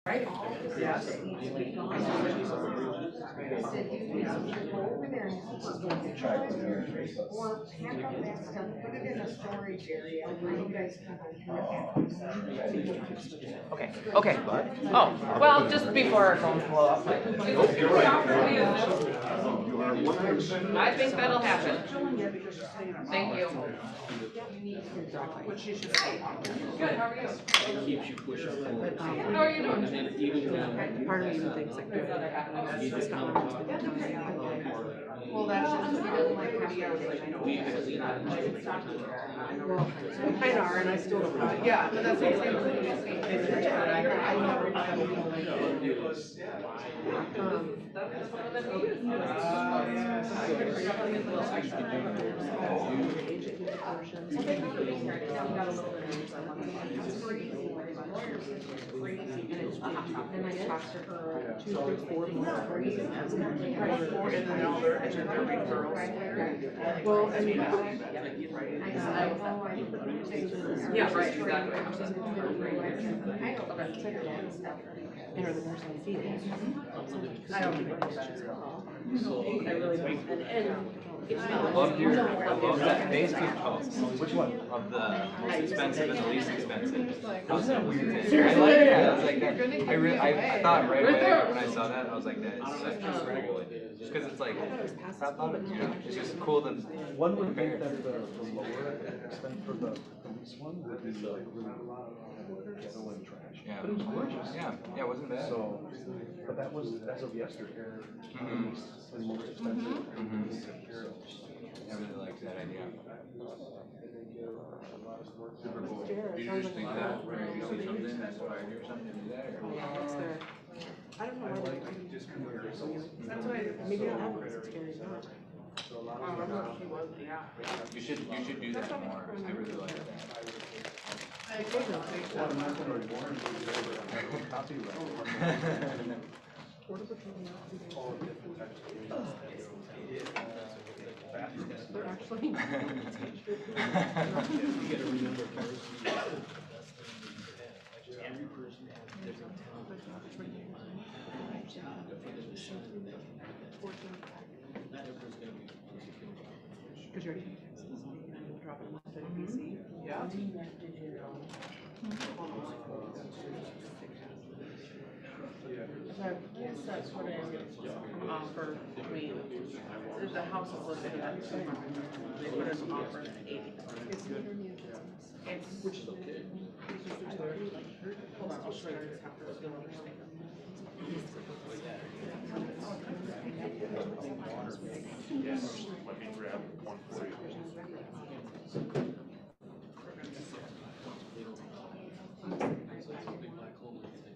Right? Yes. Or pack up that stuff, put it in a storage area, and you guys can Okay. Okay. Oh, well, just before our phones blow up. I think that'll happen. Thank you. Which you should say. Good, how are you? It keeps you pushing forward. How are you doing? And then even Part of me even thinks like, you just kind of Well, that's just like well, I know, and I still don't know. yeah, but that's what I'm saying. And I talked to her 2 or 4 months. Well, I mean, Yeah, right, exactly. and her the nurse on the field. I don't think I really don't. I love that phase two. Oh, which one? Of the most expensive and the least expensive. Wasn't that weird? I like that. I was like, I thought right away when I saw that, I was like, that is such a cool. Just because it's like, it's just cool to one would think that the lower extent for the least one would be like really ghetto and trash. Yeah. But it was gorgeous. Yeah, it wasn't bad. So, but that was as of yesterday, the most expensive. I really like that idea. Super cool. Did you just think that we're going to see something that's inspired you or something to do that? Or? What's there? I don't know why they That's why maybe not that because it's scary not. You should do that more. I really like that. They're actually every person has different talents. Not everyone's going to be because you're dropping them off at BC. Yeah. So I guess that's what I offer. I mean, there's a house that's listed at they put an offer at 80. Which is okay. Hold on, I'll show you this after it's done. Yes, let me grab one for you.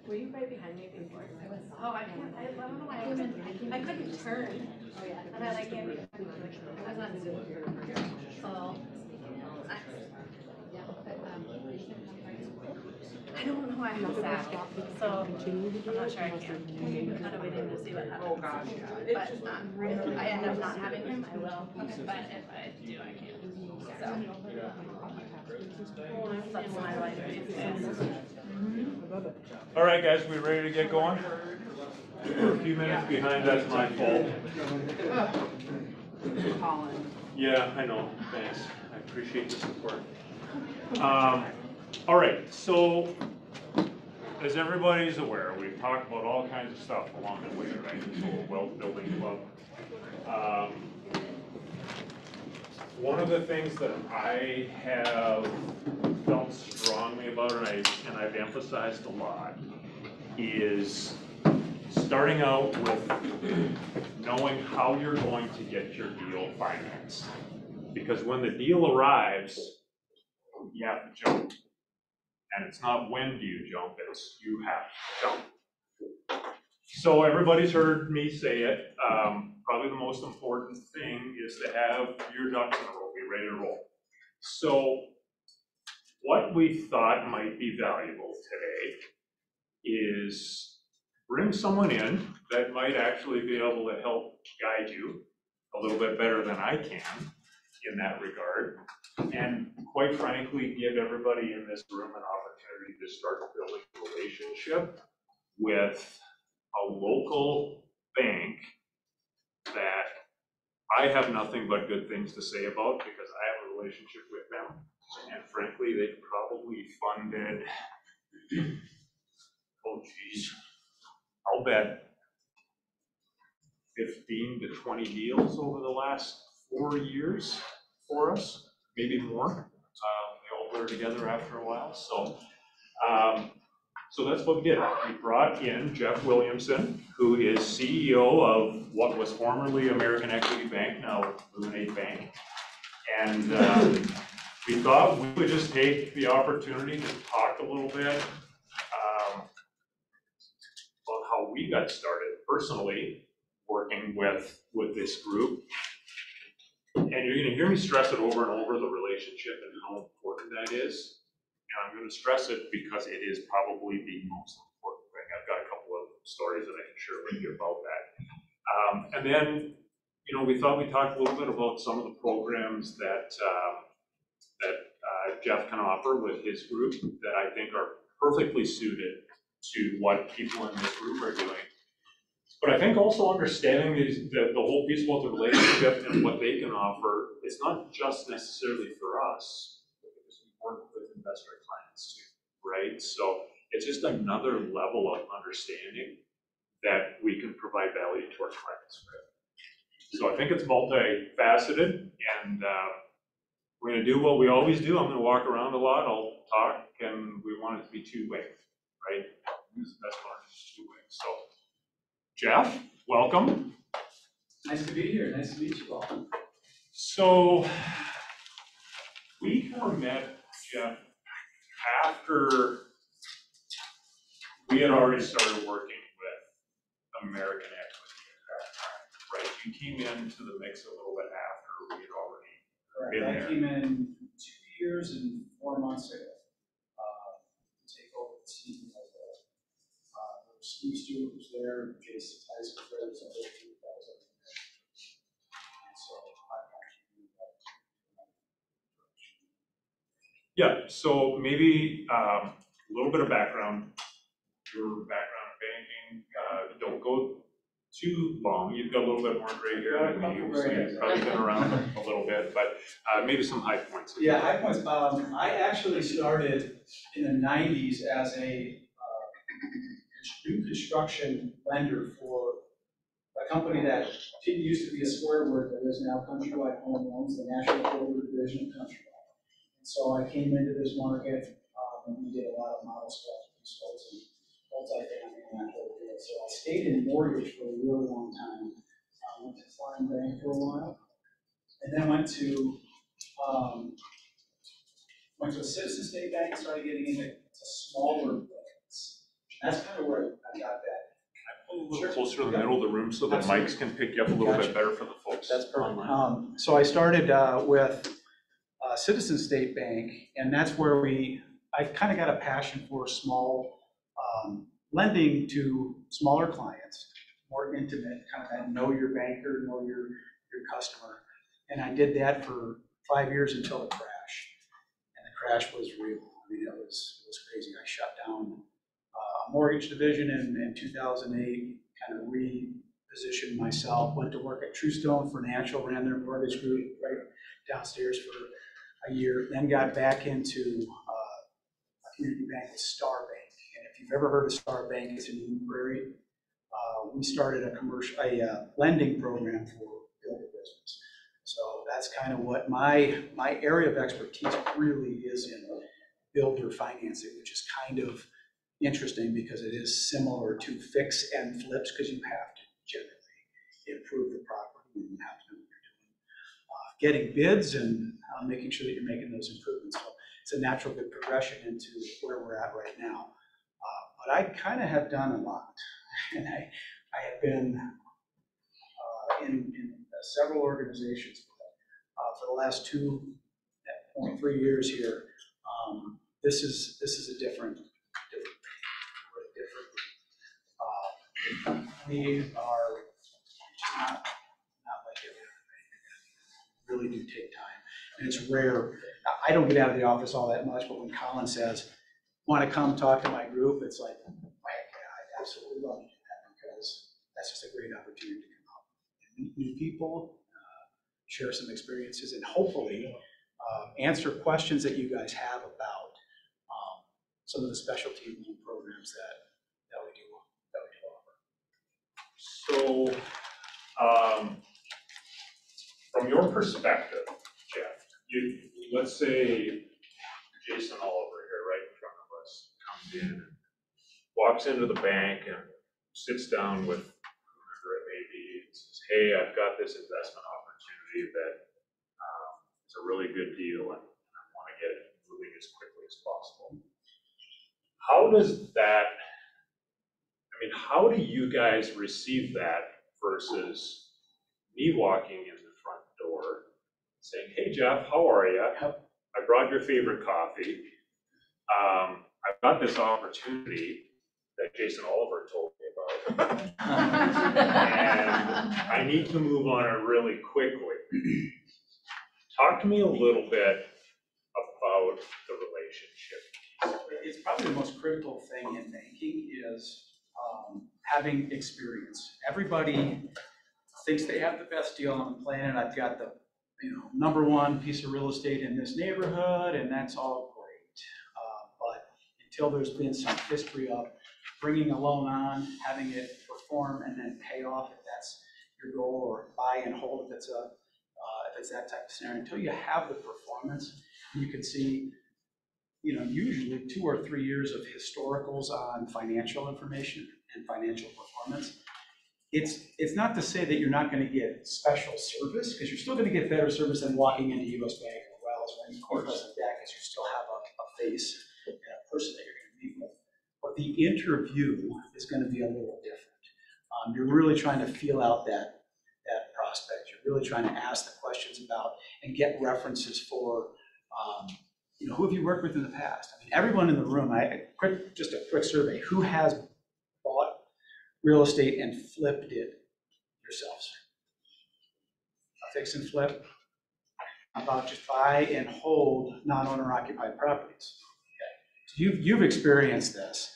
Were you right behind me before? Oh, I can't, I don't know why I couldn't turn. Oh, yeah. And then I can't be, I was on Zoom. So, I don't know why I'm sad. So, I'm not sure I can. I'm kind of waiting to see what happens. Oh, gosh, yeah. But if I end up not having him, I will. But if I do, I can't. So, that's my life. All right, guys, we ready to get going? We're a few minutes behind, that's my fault. Colin. Yeah, I know, thanks. I appreciate the support. All right, so as everybody's aware, we've talked about all kinds of stuff along the way, right? This whole wealth building club. One of the things that I have felt strongly about, and I've emphasized a lot, is starting out with knowing how you're going to get your deal financed. Because when the deal arrives, you have to jump. And it's not when do you jump, it's you have to jump. So everybody's heard me say it. Probably the most important thing is to have your ducks in a row, be ready to roll. So what we thought might be valuable today is bring someone in that might actually be able to help guide you a little bit better than I can in that regard. And quite frankly, give everybody in this room an opportunity to start building a relationship with a local bank that I have nothing but good things to say about because I have a relationship with them. And frankly, they probably funded, oh geez, I'll bet 15 to 20 deals over the last 4 years for us, maybe more. They all blur together after a while. So that's what we did. We brought in Jeff Williamson, who is CEO of what was formerly American Equity Bank, now Luminate Bank. And we thought we would just take the opportunity to talk a little bit about how we got started personally working with this group. And you're going to hear me stress it over and over, the relationship and how important that is. And I'm going to stress it because it is probably the most important thing. I've got a couple of stories that I can share with you about that. And then, we thought we'd talk a little bit about some of the programs that Jeff can offer with his group that I think are perfectly suited to what people in this group are doing. But I think also understanding the whole piece about the relationship and what they can offer is not just necessarily for us, because we work with investor clients too, right? So it's just another level of understanding that we can provide value to our clients with. So I think it's multifaceted, and we're going to do what we always do. I'm going to walk around a lot, I'll talk, and we want it to be two-way, right? That's what two-way. So Jeff, welcome. Nice to be here. Nice to meet you all. So we kind of met, Jeff, after we had already started working with American Equity at that time, right? You came into the mix a little bit after we had already been Correct. there. I came in 2 years and 4 months ago to take over the team. Steve Stewart was there, Jason Tyson was there, so Yeah, so maybe a little bit of background, your background in banking. Don't go too long. You've got a little bit more gray hair than me, so you've probably been around a little bit, but maybe some high points. yeah, high points. I actually started in the 90s as a new construction lender for a company that didn't used to be a square word, but is now Countrywide Home Loans, the national builder division of Countrywide. And so I came into this market, and we did a lot of model specs, and multifamily and that whole deal. So I stayed in mortgage for a really long time. Went to Foreign Bank for a while, and then went to a Citizen State Bank and started getting into smaller banks. That's kind of where I got that. A little closer to the middle of the room so that mics can pick you up a little bit better for the folks. That's perfect. Online. So I started with Citizen State Bank, and that's where I kind of got a passion for small lending to smaller clients, more intimate, kind of that know your banker, know your customer. And I did that for 5 years until the crash. And the crash was real. I mean, it was crazy. I shut down a mortgage division in 2008, kind of repositioned myself, went to work at Truestone Financial, ran their mortgage group right downstairs for a year, then got back into a community bank with Star Bank. And if you've ever heard of Star Bank, it's in Eden Prairie. We started a lending program for builder business. So that's kind of what my area of expertise really is in builder financing, which is kind of interesting because it is similar to fix and flips, because you have to generally improve the property and you have to know what you're doing. Getting bids and making sure that you're making those improvements. So it's a natural good progression into where we're at right now. But I kind of have done a lot, and I have been in several organizations for the last 2.3 years here. This is a different. We are just not like it. Really do take time, and it's rare. I don't get out of the office all that much, but when Colin says, "Want to come talk to my group?" it's like, "Heck yeah, I absolutely love to do that because that's just a great opportunity to come out and meet new people, share some experiences, and hopefully answer questions that you guys have about some of the specialty loan programs that we do offer. So, from your perspective, Jeff, let's say Jason Oliver here, right in front of us, comes in and walks into the bank and sits down with whoever it may be and says, hey, I've got this investment opportunity that is a really good deal and I want to get it moving as quickly as possible. How does that, how do you guys receive that versus me walking in the front door saying, hey, Jeff, how are you? I brought your favorite coffee. I've got this opportunity that Jason Oliver told me about. And I need to move on it really quickly. Talk to me a little bit about the relationship. It's probably the most critical thing in banking is having experience. Everybody thinks they have the best deal on the planet. I've got the #1 piece of real estate in this neighborhood, and that's all great. But until there's been some history of bringing a loan on, having it perform, and then pay off if that's your goal, or buy and hold if it's that type of scenario, until you have the performance, you can see, usually 2 or 3 years of historicals on financial information and financial performance. It's not to say that you're not going to get special service, because you're still going to get better service than walking into US Bank or Wells or any corporate bank, because you still have a face and a person that you're going to meet with. But the interview is going to be a little different. You're really trying to feel out that prospect. You're really trying to ask the questions about and get references for, who have you worked with in the past? Everyone in the room, just a quick survey, who has bought real estate and flipped it yourselves? A fix and flip? How about just buy and hold non-owner occupied properties? Okay. So you've experienced this,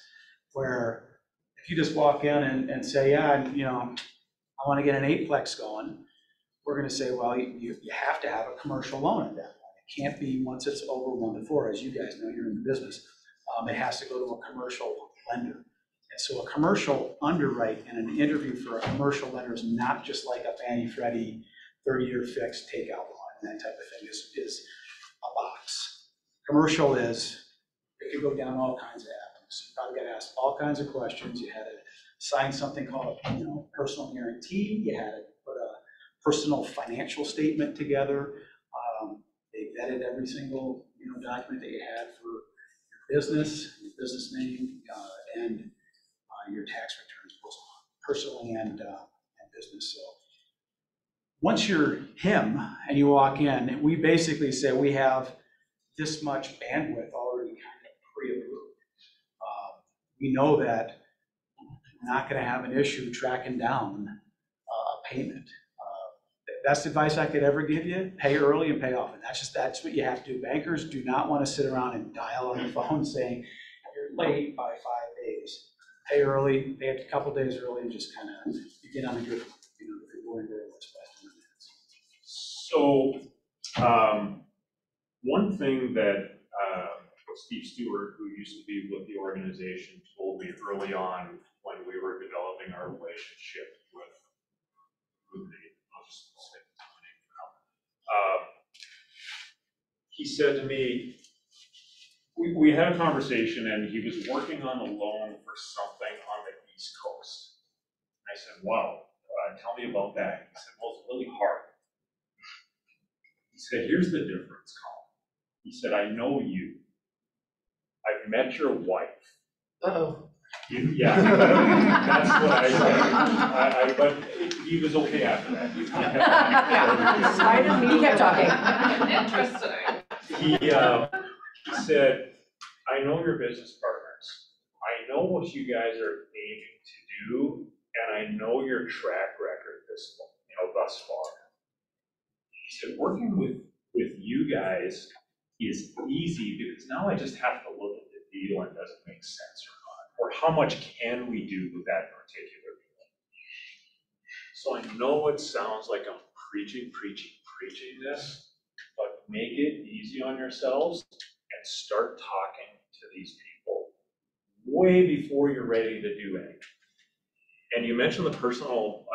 where if you just walk in and say, yeah, I want to get an 8-plex going, we're going to say, well, you have to have a commercial loan at that point. It can't be once it's over 1 to 4, as you guys know, you're in the business. It has to go to a commercial lender. And so a commercial underwrite and an interview for a commercial lender is not just like a Fannie Freddie 30-year fixed takeout loan and that type of thing. Is a box. Commercial it could go down all kinds of avenues. You probably got to ask all kinds of questions. You had to sign something called personal guarantee. You had to put a personal financial statement together. They vetted every single document that you had for your business name, and your tax returns, both personally and business. So once you're him and you walk in, we basically say we have this much bandwidth already kind of pre-approved. We know that we're not going to have an issue tracking down a payment. The best advice I could ever give you: pay early and pay often. That's what you have to do. Bankers do not want to sit around and dial on the phone saying you're late by 5 days. Pay early, pay a couple days early, and just kind of get on a good, good going very list by 10 minutes. So, one thing that Steve Stewart, who used to be with the organization, told me early on when we were developing our relationship with Luminate, I'll just say the name for now. He said to me, we had a conversation, and he was working on a loan for something on the East Coast. And I said, wow, tell me about that. He said, well, it's really hard. He said, here's the difference, Colin. He said, I know you. I've met your wife. Uh-oh. Yeah, that's what I said. But he was okay after that. He kept talking. Interesting. He said, I know your business partners. I know what you guys are aiming to do, and I know your track record thus far. He said, working with you guys is easy because now I just have to look at the deal and does it make sense or not. Or or how much can we do with that particular deal? So I know it sounds like I'm preaching this, but make it easy on yourselves and start talking to these people way before you're ready to do anything. And you mentioned the personal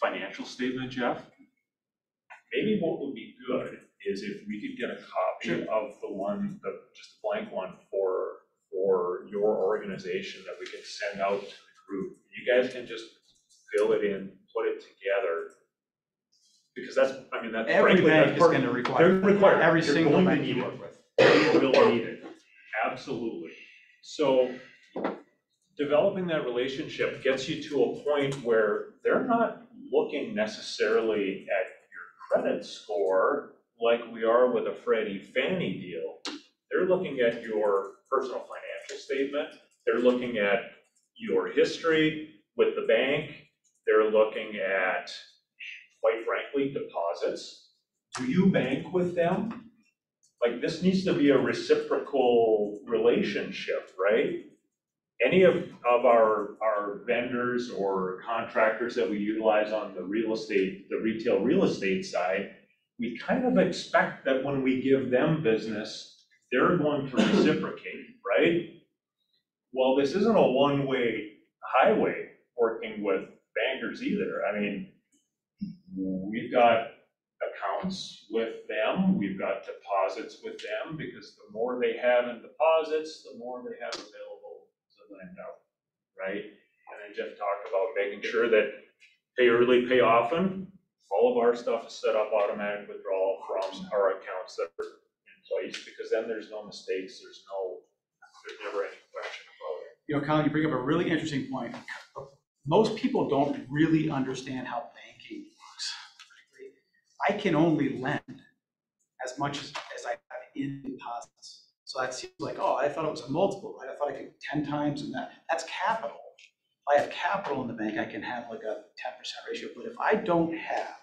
financial statement, Jeff. Maybe what would be good is if we could get a copy of just a blank one for your organization that we can send out to the group. You guys can just fill it in, put it together. Because that's Every frankly, bank that's is part- gonna require. They're required. Every You're single going to bank need you it. work with. You will need it, absolutely. So developing that relationship gets you to a point where they're not looking necessarily at your credit score like we are with a Freddie Fannie deal. They're looking at your personal financial statement. They're looking at your history with the bank. They're looking at, quite frankly, deposits. Do you bank with them? Like, this needs to be a reciprocal relationship, right? Any of our vendors or contractors that we utilize on the retail real estate side, we kind of expect that when we give them business, they're going to reciprocate, right? Well, this isn't a one-way highway working with bankers either. I mean, we've got accounts with them, we've got deposits with them, because the more they have in deposits, the more they have available to lend out, right? And then Jeff talked about making sure that pay early, pay often. All of our stuff is set up automatic withdrawal from our accounts that are in place, because then there's no mistakes, there's never any question about it. You know, Colin, you bring up a really interesting point. Most people don't really understand how banking works. I can only lend as much as I have in deposits. So that seems like, oh, I thought it was a multiple, right? I thought I could 10 times, and that's capital. If I have capital in the bank, I can have like a 10% ratio. But if I don't have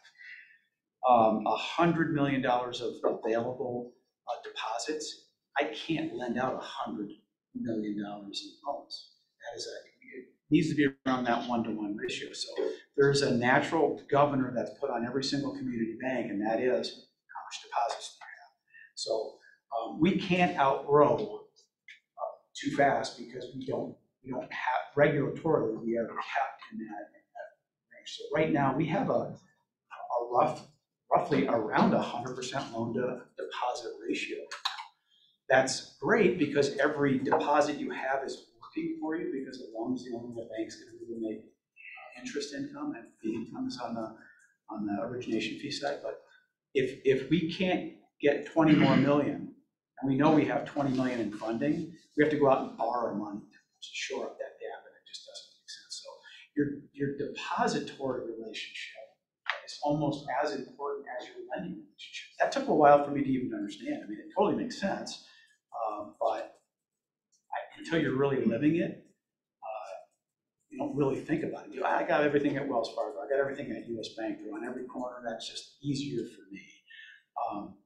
$100 million of available deposits, I can't lend out $100 million in loans. It needs to be around that 1-to-1 ratio. So there's a natural governor that's put on every single community bank, and that is how much deposits do you have. So we can't outgrow too fast, because we don't have, regulatorily, we are kept in that range. So right now we have a roughly around 100% loan to deposit ratio. That's great, because every deposit you have is working for you, because the loan is the only way the bank's going to really make interest income, and fee income is on the origination fee side. But if we can't get 20 more million, and we know we have 20 million in funding, we have to go out and borrow money to shore up that gap, and it just doesn't make sense. So your depository relationship is almost as important as your lending relationship. That took a while for me to even understand. I mean, it totally makes sense, but until you're really living it, you don't really think about it. I got everything at Wells Fargo. I got everything at US Bank. They're on every corner. That's just easier for me.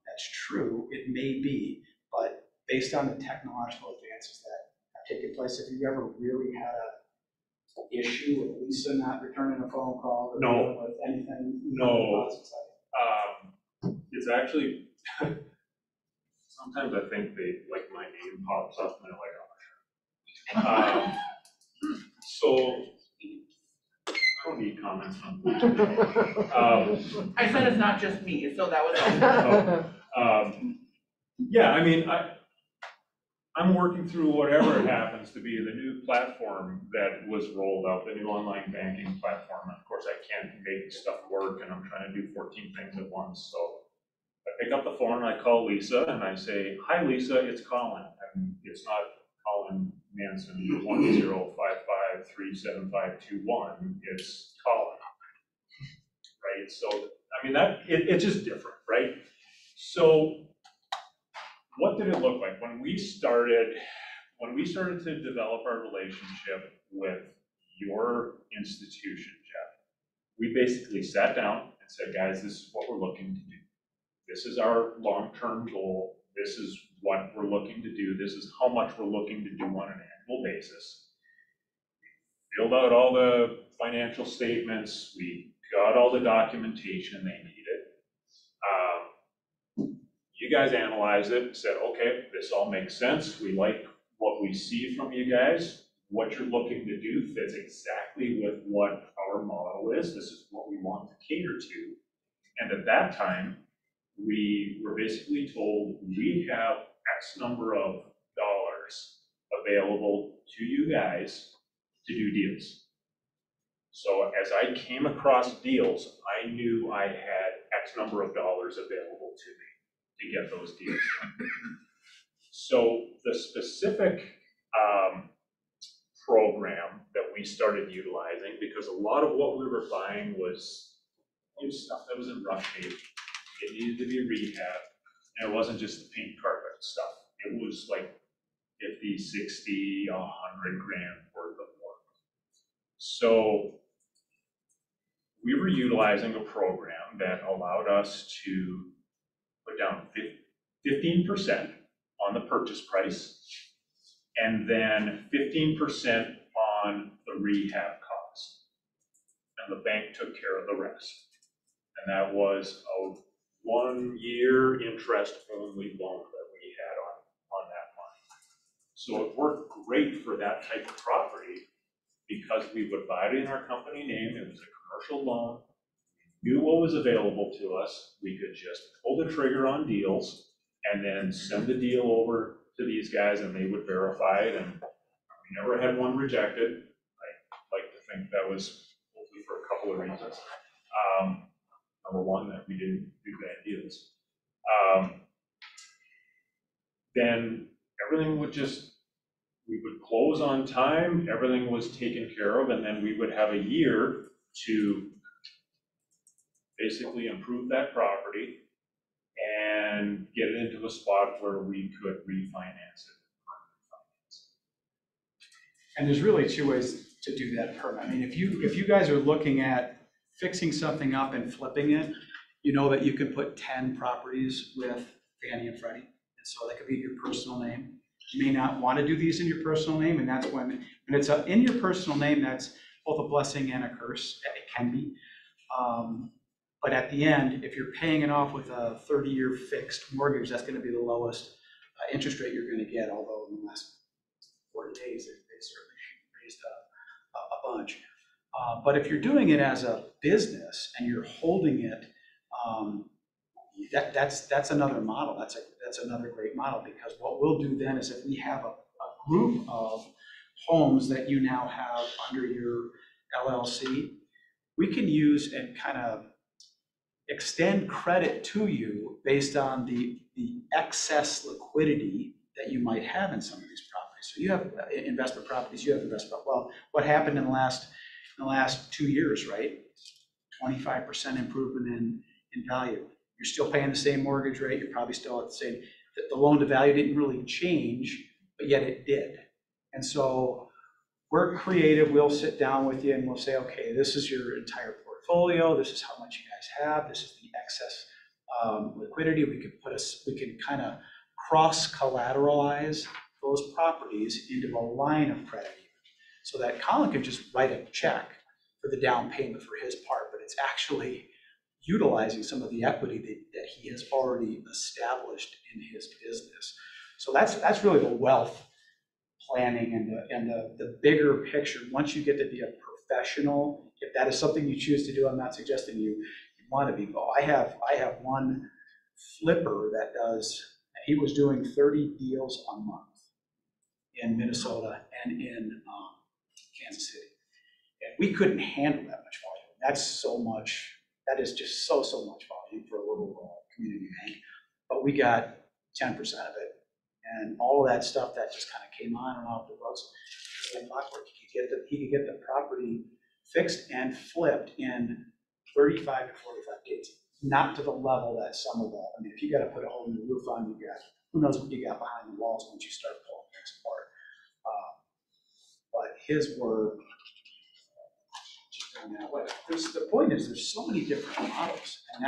That's true. It may be, but based on the technological advances that have taken place, have you ever really had an issue with Lisa not returning a phone call? Or No. with anything? No. It's actually, sometimes I think like my name pops up and they're like, oh, sure. So I don't need comments on that. I said it's not just me, so that was all. Yeah, I mean, I'm working through whatever happens to be the new platform that was rolled out, the new online banking platform. And of course, I can't make stuff work, and I'm trying to do 14 things at once. So I pick up the phone and I call Lisa and I say, "Hi, Lisa, it's Colin." And it's not Colin Manson 10553751. It's Colin, right? So I mean it's just different, right? So what did it look like when we started to develop our relationship with your institution, Jeff? We basically sat down and said, guys, this is what we're looking to do. This is our long-term goal. This is what we're looking to do. This is how much we're looking to do on an annual basis. filled out all the financial statements, we got all the documentation they needed. You guys analyzed it, said, okay, this all makes sense, we like what we see from you guys, what you're looking to do fits exactly with what our model is, this is what we want to cater to. And at that time, we were basically told, we have X number of dollars available to you guys to do deals. So as I came across deals, I knew I had X number of dollars available to me to get those deals done. So the specific program that we started utilizing, because a lot of what we were buying was stuff that was in rough shape, it needed to be rehab, and it wasn't just the paint carpet stuff. It was like 50, 60, 100 grand worth of work. So we were utilizing a program that allowed us to put down 15% on the purchase price, and then 15% on the rehab cost. And the bank took care of the rest. And that was a 1-year interest-only loan that we had on that money. So it worked great for that type of property because we would buy it in our company name, it was a commercial loan, we knew what was available to us, we could just pull the trigger on deals and then send the deal over to these guys and they would verify it, and we never had one rejected. I like to think that was hopefully for a couple of reasons. Number one, that we didn't do bad deals. Then everything would we would close on time, everything was taken care of, and then we would have a year to basically improve that property and get it into a spot where we could refinance it. And there's really 2 ways to do that permit. I mean, if you guys are looking at fixing something up and flipping it, you know that you can put 10 properties with Fannie and Freddie. And so that could be your personal name. You may not want to do these in your personal name, and that's when it's in your personal name, that's both a blessing and a curse. It can be. But at the end, if you're paying it off with a 30-year fixed mortgage, that's going to be the lowest interest rate you're going to get, although in the last 40 days, they certainly raised a bunch. But if you're doing it as a business and you're holding it, that's another model. That's another great model, because what we'll do then is if we have a group of homes that you now have under your LLC, we can use and kind of extend credit to you based on the excess liquidity that you might have in some of these properties. So you have investment properties, you have investment. Well, what happened in the last 2 years, right? 25% improvement in value. You're still paying the same mortgage rate. You're probably still at the same. The loan to value didn't really change, but yet it did. And so we're creative. We'll sit down with you and we'll say, okay, this is your entire portfolio. This is how much you guys have. This is the excess liquidity. We can kind of cross-collateralize those properties into a line of credit, so that Colin can just write a check for the down payment for his part, but it's actually utilizing some of the equity that he has already established in his business. So that's really the wealth planning and the bigger picture. Once you get to be a professional, if that is something you choose to do, I'm not suggesting you want to be. But I have one flipper that he was doing 30 deals a month in Minnesota and in Kansas City. And we couldn't handle that much volume. That is just so much volume for a little community bank. But we got 10% of it. And all of that stuff that just kind of came on and off the books, like clockwork. He could get the property fixed and flipped in 35 to 45 days. Not to the level that some of them. I mean, if you got to put a whole new roof on, who knows what you got behind the walls once you start pulling things apart. But his were just going that way. The point is, there's so many different models, and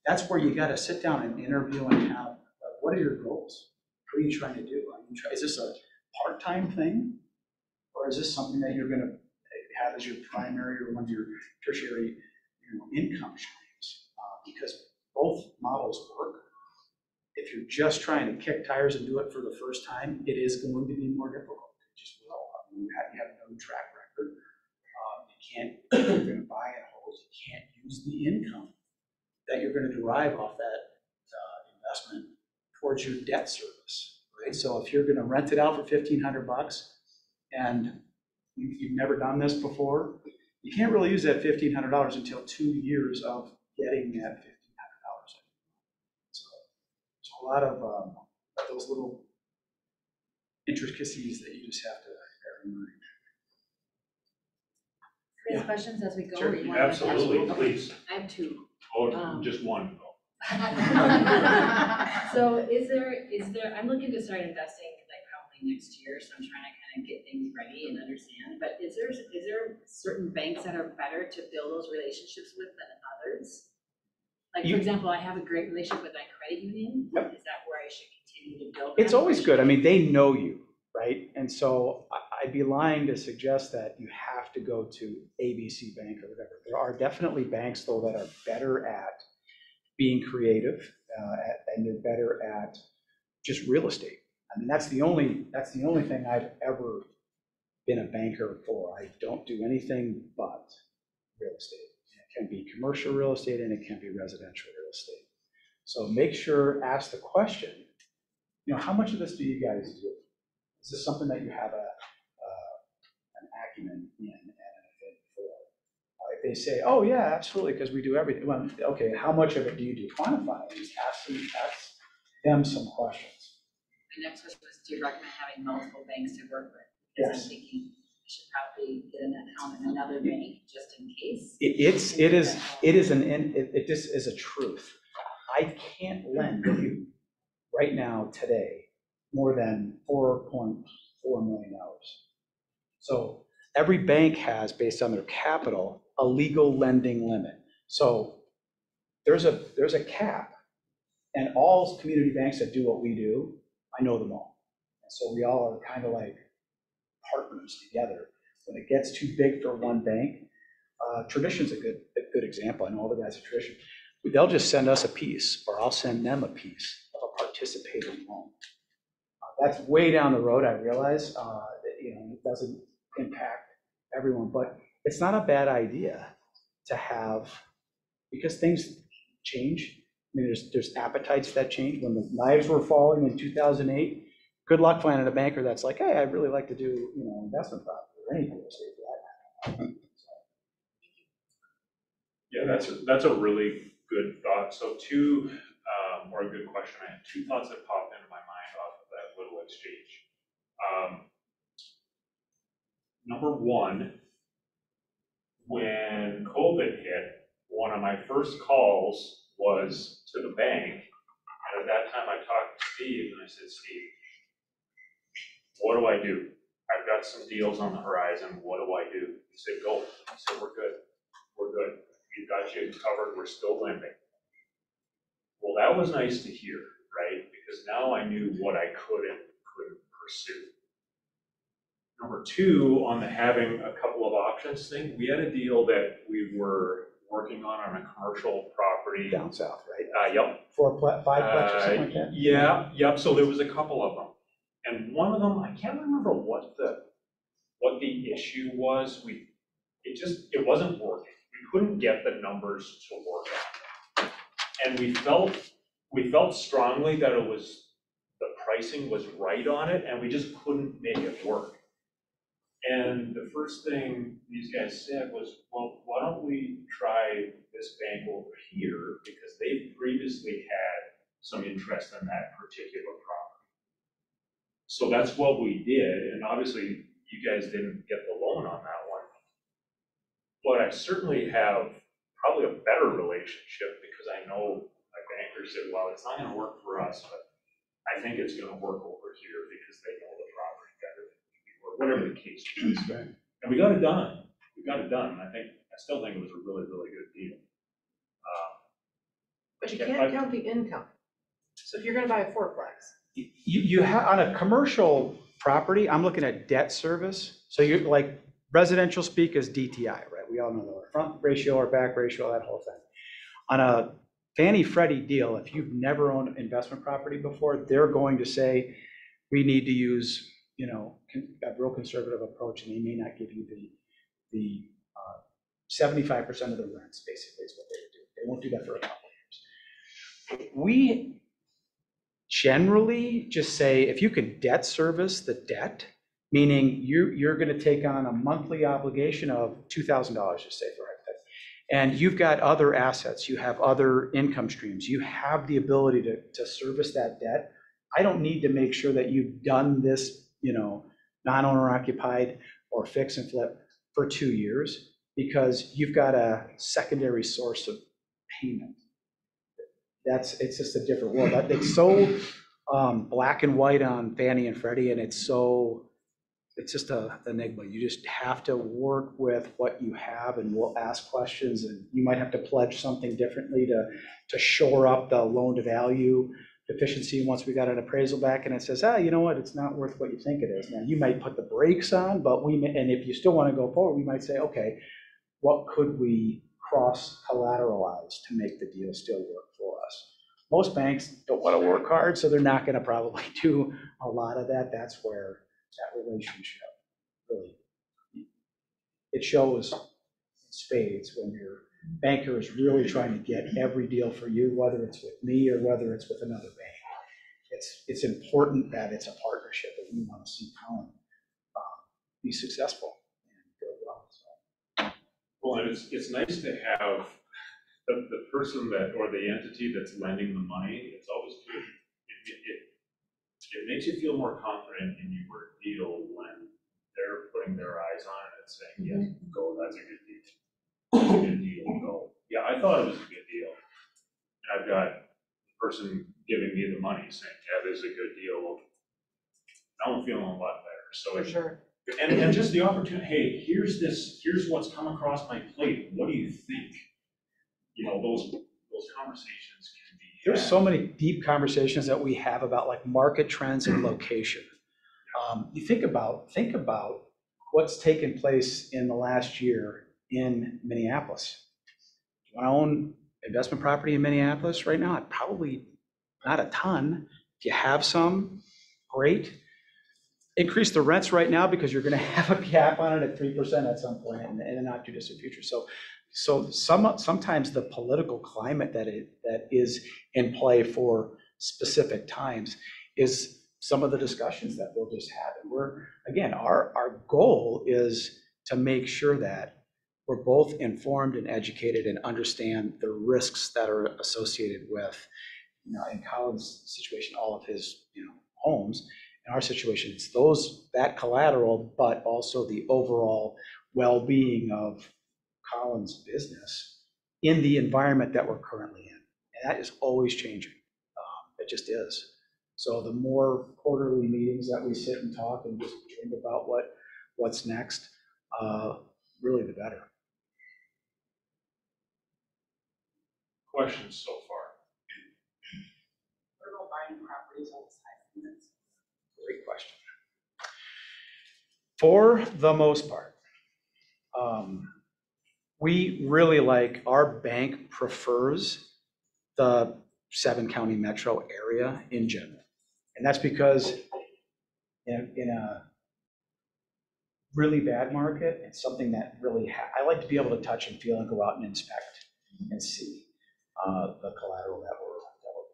that's where you got to sit down and interview and have, what are your goals? What are you trying to do? Is this a part-time thing, or is this something that you're going to have as your primary or one of your tertiary, income streams, because both models work. If you're just trying to kick tires and do it for the first time, it is going to be more difficult. It just will. I mean, you have no track record. If you're going to buy and hold, you can't use the income that you're going to derive off that investment towards your debt service, right? So if you're going to rent it out for $1,500 and you've never done this before, you can't really use that $1,500 until 2 years of getting that $1,500. So there's a lot of those little intricacies that you just have to bear in mind. Any questions as we go? Sure, or you want to- absolutely, please. I have two. Oh, just one. So is there, I'm looking to start investing like probably next year, so I'm trying to kind of get things ready and understand, but is there certain banks that are better to build those relationships with than others? Like, for example, I have a great relationship with my credit union. Yep. Is that where I should continue to build? It's that? always good. I mean, they know you, right? And so I'd be lying to suggest that you have to go to ABC Bank or whatever. There are definitely banks, though, that are better at being creative, and they're better at just real estate. I mean, that's the only thing I've ever been a banker for. I don't do anything but real estate. It can be commercial real estate and it can be residential real estate. So make sure, ask the question, how much of this do you guys do? Is this something that you have an acumen in and an affinity for? If they say, oh yeah, absolutely, because we do everything. Well, okay, how much of it do you do? Quantify it. Just ask them some questions. My next question was, do you recommend having multiple banks to work with? Because Yes. I'm thinking I should probably get an account in another bank just in case. This is a truth. I can't lend you right now, today, more than $4.4 million. So every bank has, based on their capital, a legal lending limit. So there's a cap, and all community banks that do what we do, I know them all. And so we all are kind of like partners together. When it gets too big for one bank, Tradition's a good example. I know all the guys at Tradition. They'll just send us a piece, or I'll send them a piece of a participating loan. That's way down the road, I realize. It doesn't impact everyone, but it's not a bad idea to have, because things change. I mean, there's appetites that change. When the knives were falling in 2008, good luck finding a banker that's like, hey, I'd really like to do, investment property or any real estate for that matter. Yeah, that's a really good thought. So or a good question. I had two thoughts that popped into my mind off of that little exchange. Number one, when COVID hit, one of my first calls was to the bank. And at that time I talked to Steve and I said, Steve, what do I do? I've got some deals on the horizon. What do I do? He said, go. I said, we're good. We're good. We've got you covered. We're still lending. Well, that was nice to hear, right? Because now I knew what I could and couldn't pursue. Number two, on the having a couple of options thing, we had a deal that we were working on a commercial property. Down south, right? Yep. 5 plex or something like that? Yep. So there was a couple of them. And one of them, I can't remember what the issue was. It wasn't working. We couldn't get the numbers to work out. And we felt strongly that the pricing was right on it, and we just couldn't make it work. And the first thing these guys said was, well, why don't we try this bank over here, because they previously had some interest in that particular property. So that's what we did, and obviously you guys didn't get the loan on that one. But I certainly have probably a better relationship, because I know my banker said, well, it's not gonna work for us, but I think it's gonna work over here because they know the property better than we do, or whatever the case is. And we got it done. And I still think it was a really, really good deal. But you can't count the income. So if you're gonna buy a fourplex. You have, on a commercial property, I'm looking at debt service. So you're like residential speak is DTI, right? We all know the front ratio or back ratio, that whole thing. On a Fannie Freddie deal, if you've never owned investment property before, they're going to say, we need to use, a real conservative approach, and they may not give you the 75% of the rents, basically, is what they would do. They won't do that for a couple of years. We generally just say, if you can debt service the debt, meaning you're going to take on a monthly obligation of $2,000, just say for it, and you've got other assets, you have other income streams, you have the ability to service that debt. I don't need to make sure that you've done this, non-owner occupied or fix and flip for 2 years, because you've got a secondary source of payment. It's just a different world. It's so black and white on Fannie and Freddie, and it's just an enigma. You just have to work with what you have, and we'll ask questions, and you might have to pledge something differently to shore up the loan to value deficiency once we got an appraisal back and it says, you know what, it's not worth what you think it is. Now, you might put the brakes on, and if you still want to go forward, we might say, okay, what could we cross collateralize to make the deal still work for us? Most banks don't want to work hard, so they're not going to probably do a lot of that. That's where that relationship really, it shows in spades when your banker is really trying to get every deal for you, whether it's with me or whether it's with another bank. It's important that it's a partnership, and we want to see Colin be successful and go well. So. Well, and it's nice to have the person or the entity that's lending the money. It's always good. It makes you feel more confident in your deal when they're putting their eyes on it and saying, yes, go, that's a good deal. That's a good deal, go. Yeah, I thought it was a good deal. And I've got the person giving me the money saying, yeah, this is a good deal. Now I'm feeling a lot better. So For sure. And just the opportunity, hey, here's what's come across my plate. What do you think? Those conversations can be had. There's so many deep conversations that we have about like market trends and location. You think about what's taken place in the last year in Minneapolis. Do I own investment property in Minneapolis right now? Probably not a ton. If you have some, great. Increase the rents right now because you're going to have a cap on it at 3% at some point in the not too distant future. So sometimes the political climate that is in play for specific times is some of the discussions that we'll just have. And our goal is to make sure that we're both informed and educated and understand the risks that are associated with, in Colin's situation, all of his, homes. In our situation, it's that collateral, but also the overall well-being of Colin's business in the environment that we're currently in. And that is always changing. It just is. So the more quarterly meetings that we sit and talk and just dream about what's next, really the better. Questions so far? What about buying properties outside of limits? Great question. For the most part, we really our bank prefers the 7-county metro area in general. And that's because in a really bad market, it's something that really, I like to be able to touch and feel and go out and inspect and see the collateral that we're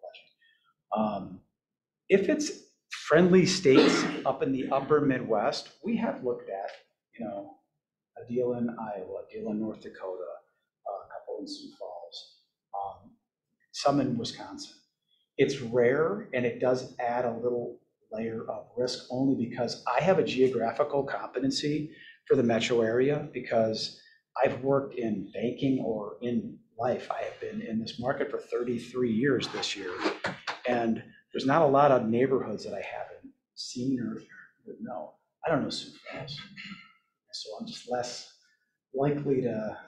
pledging. If it's friendly states up in the upper Midwest, we have looked at, a deal in Iowa, a deal in North Dakota, a couple in Sioux Falls, some in Wisconsin. It's rare, and it does add a little layer of risk only because I have a geographical competency for the metro area because I've worked in banking or in life. I have been in this market for 33 years this year, and there's not a lot of neighborhoods that I haven't seen or would know. I don't know Sioux Falls, so I'm just less likely to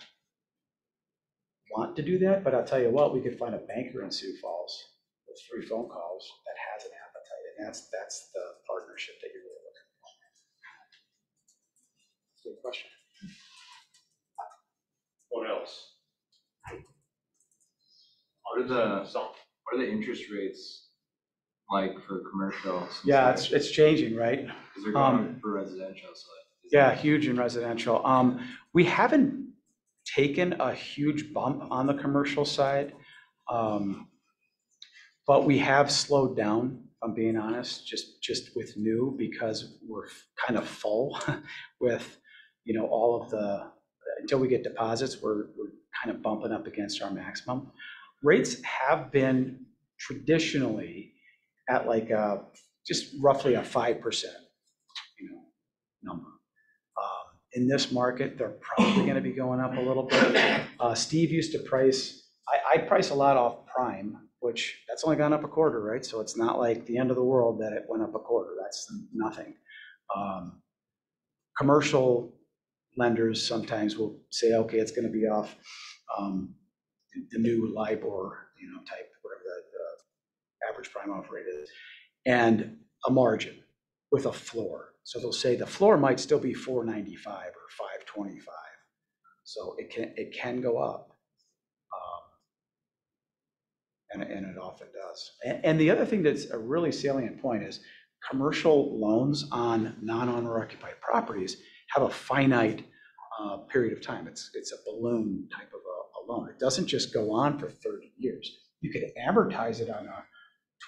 want to do that. But I'll tell you what, we could find a banker in Sioux Falls with 3 phone calls that has an appetite, and that's the partnership that you're really looking for. Good question. What else? What are the interest rates like for commercial? Yeah, it's changing, right? Because they're going up for residential, so. Yeah, huge in residential. We haven't taken a huge bump on the commercial side. But we have slowed down, if I'm being honest, just with new, because we're kind of full with, all of until we get deposits, we're kind of bumping up against our maximum. Rates have been traditionally at like just roughly a 5%, number. In this market, they're probably going to be going up a little bit. Steve used to price, I price a lot off prime, which that's only gone up a quarter, right? So it's not like the end of the world that it went up a quarter. That's nothing. Commercial lenders sometimes will say, okay, it's going to be off the new LIBOR, type, whatever the average prime off rate is, and a margin with a floor. So they'll say the floor might still be 495 or 525. So it can go up. And it often does. And the other thing that's a really salient point is commercial loans on non-owner occupied properties have a finite period of time. It's a balloon type of a loan. It doesn't just go on for 30 years. You could amortize it on a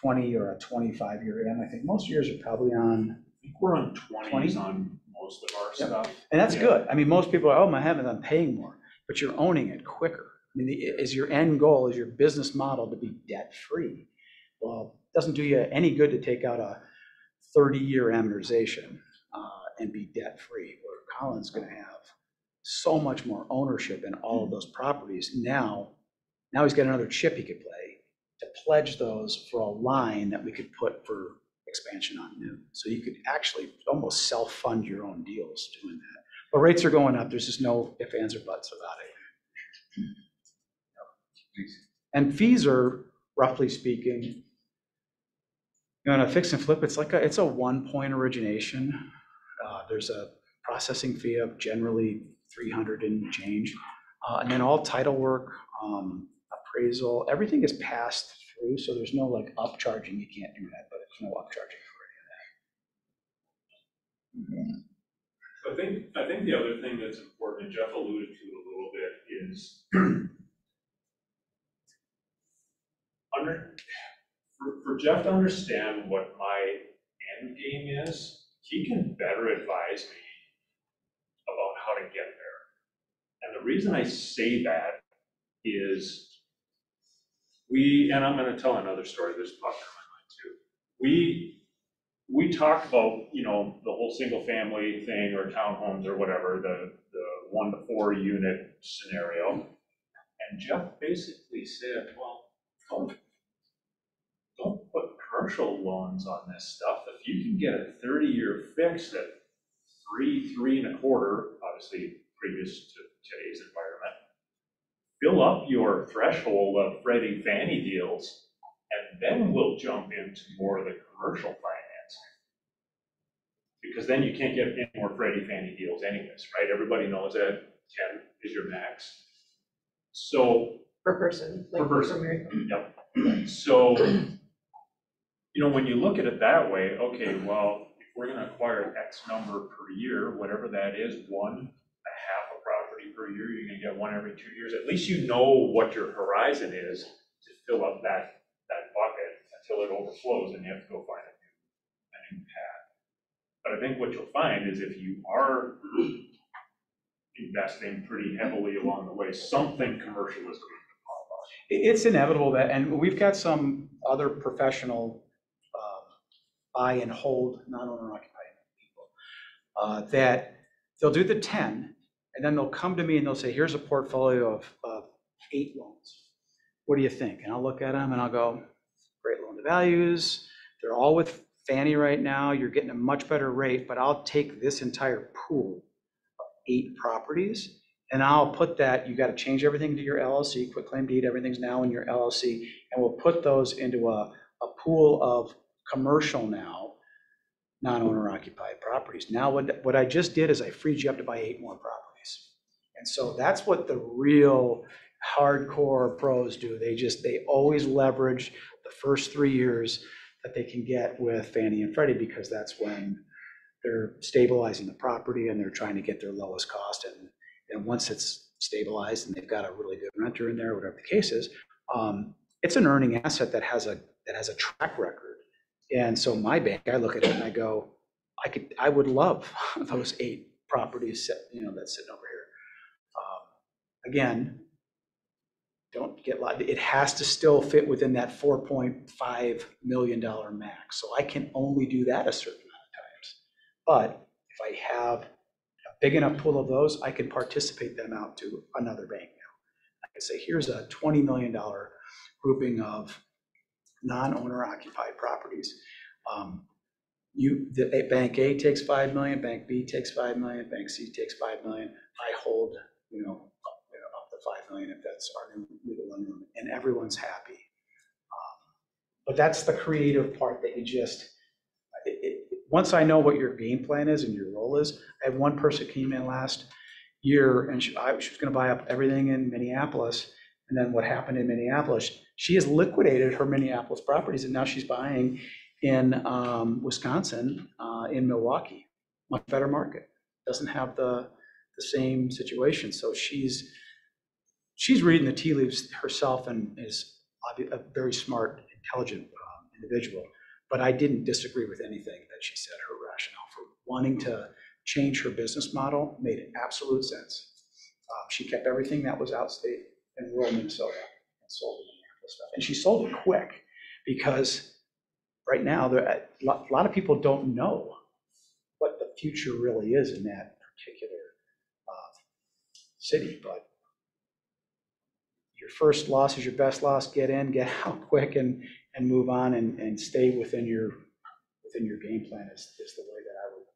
20 or a 25-year AM. I think most years are probably on. I think we're on 20s on most of our stuff. And that's good. I mean, most people are, oh my heavens, I'm paying more, but you're owning it quicker. I mean, is your end goal, is your business model to be debt-free? Well, it doesn't do you any good to take out a 30-year amortization and be debt-free, where Colin's going to have so much more ownership in all of those properties. Now he's got another chip he could play to pledge those for a line that we could put for expansion on new. So you could actually almost self-fund your own deals doing that. But rates are going up. There's just no ifs, ands, or buts about it. And fees are, roughly speaking, on a fix and flip, it's a 1-point origination. There's a processing fee of generally $300 and change. And then all title work, appraisal, everything is passed through. So there's no like upcharging. You can't do that, but there's no upcharging for any of that. I think the other thing that's important, and Jeff alluded to it a little bit, is for Jeff to understand what my end game is, he can better advise me about how to get there. And the reason I say that is and I'm going to tell another story, there's a pocket in my mind too. We talked about, the whole single family thing or townhomes or whatever, the 1 to 4 unit scenario. And Jeff basically said, well, don't put commercial loans on this stuff. If you can get a 30-year fix at 3.25, obviously previous to today's environment, fill up your threshold of Freddie Fannie deals, and then we'll jump into more of the commercial financing. Because then you can't get any more Freddie Fannie deals anyways, right? Everybody knows that 10 is your max. So Per person. Per person. Yep. So, when you look at it that way, okay, well, if we're going to acquire X number per year, whatever that is, 1.5 a property per year, you're going to get 1 every 2 years. At least you know what your horizon is to fill up that bucket until it overflows, and you have to go find a new path. But I think what you'll find is if you are investing pretty heavily along the way, something commercial is going to pop up. It's inevitable and we've got some other professional buy and hold non-owner occupied people that they'll do the 10, and then they'll come to me and they'll say, here's a portfolio of 8 loans. What do you think? And I'll look at them and I'll go, great loan to values. They're all with Fannie right now. You're getting a much better rate, but I'll take this entire pool of 8 properties and I'll put that, you got to change everything to your LLC, quitclaim deed, everything's now in your LLC, and we'll put those into a pool of commercial now, non-owner occupied properties. Now what I just did is I freed you up to buy 8 more properties. And so that's what the real hardcore pros do. They always leverage the first 3 years that they can get with Fannie and Freddie, because that's when they're stabilizing the property and they're trying to get their lowest cost. And once it's stabilized and they've got a really good renter in there, whatever the case is, it's an earning asset that has a track record. And so my bank, I look at it and I go, I would love those 8 properties, that's sitting over here. Again, don't get it has to still fit within that $4.5 million max. So I can only do that a certain amount of times. But if I have a big enough pool of those, I can participate them out to another bank now. I can say, here's a $20 million grouping of non-owner occupied properties. Bank A takes 5 million, Bank B takes 5 million, Bank C takes 5 million. I hold, up to 5 million if that's our new legal lending limit, and everyone's happy. But that's the creative part that you just, once I know what your game plan is and your role is. I had one person came in last year and she was going to buy up everything in Minneapolis. And then what happened in Minneapolis, she has liquidated her Minneapolis properties and now she's buying in Wisconsin, in Milwaukee, much better market. Doesn't have the same situation. So she's reading the tea leaves herself and is a very smart, intelligent individual. But I didn't disagree with anything that she said. Her rationale for wanting to change her business model made absolute sense. She kept everything that was outstate in rural Minnesota and sold the Minneapolis stuff. And she sold it quick because right now, a lot of people don't know what the future really is in that particular city. But your first loss is your best loss. Get in, get out quick, and move on, and stay within your game plan is the way that I would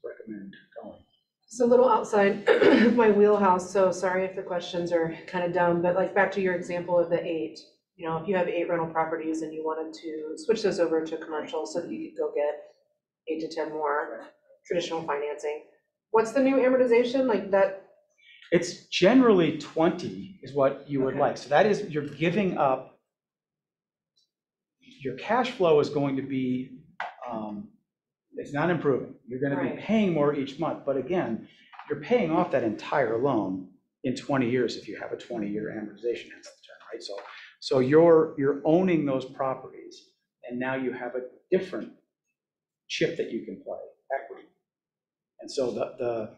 recommend going. It's a little outside of my wheelhouse, so sorry if the questions are kind of dumb, but like back to your example of the 8. If you have 8 rental properties and you wanted to switch those over to commercial so that you could go get 8 to 10 more traditional financing, what's the new amortization like that? It's generally 20 is what you would like. So that is, you're giving up, your cash flow is going to be, it's not improving. You're going to be paying more each month. But again, you're paying off that entire loan in 20 years if you have a 20-year amortization, hence the term, right? So you're owning those properties, and now you have a different chip that you can play, equity. And so the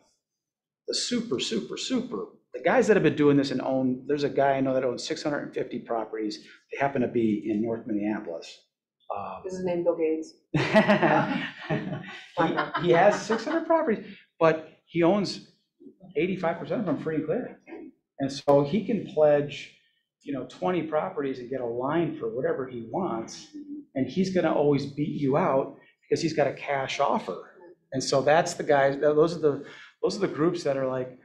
the guys that have been doing this and own, there's a guy I know that owns 650 properties. They happen to be in North Minneapolis. Is his name Bill Gates? he has 600 properties, but he owns 85% of them free and clear. And so he can pledge 20 properties and get a line for whatever he wants, and he's going to always beat you out because he's got a cash offer. And so that's the guys. Those are the groups that are like,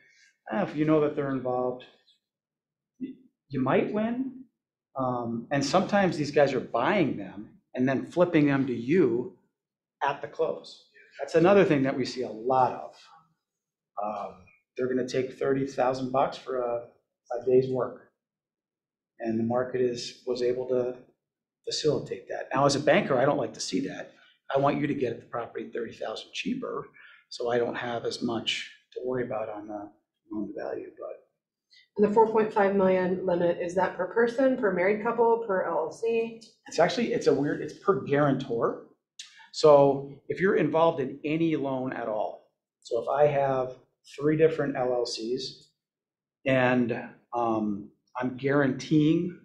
if you know that they're involved, you might win. And sometimes these guys are buying them and then flipping them to you at the close. That's another thing that we see a lot of. They're going to take $30,000 for a day's work. And the market was able to facilitate that. Now, as a banker, I don't like to see that. I want you to get the property $30,000 cheaper, so I don't have as much to worry about on the loan to value. But And the 4.5 million limit, is that per person, per married couple, per LLC? It's per guarantor. So if you're involved in any loan at all, so if I have 3 different LLCs and I'm guaranteeing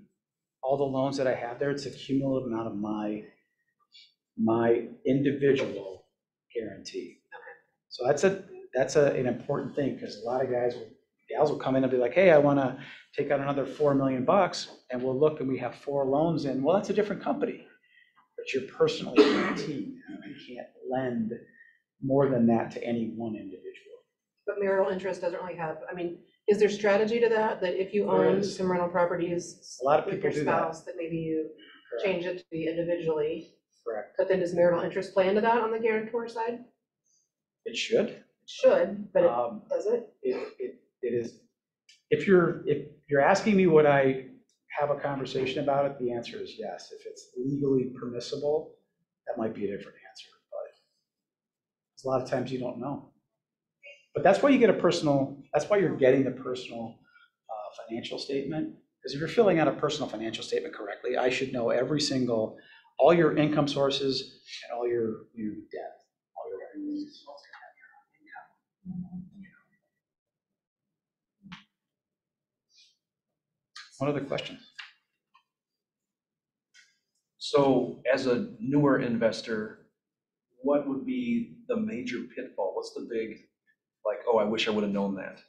all the loans that I have there, it's a cumulative amount of my individual guarantee. So that's an important thing, because a lot of gals will come in and be like, hey, I want to take out another $4 million, and we'll look and we have 4 loans in. Well, that's a different company, but you're personally guaranteed. You can't lend more than that to any one individual. But marital interest doesn't really have, is there strategy to that if you own some rental properties A lot of with people your do that. spouse, that maybe you change it to be individually? Correct. But then does marital interest play into that on the guarantor side? It should. It should, but does it? It is. if you're asking me would I have a conversation about it, the answer is yes. If it's legally permissible, that might be a different answer, but a lot of times you don't know. But that's why you get that's why you're getting the personal financial statement. Because if you're filling out a personal financial statement correctly, I should know all your income sources and all your debt, all your revenues. What other questions? So as a newer investor, what would be the major pitfall? What's the big, like, oh, I wish I would have known that?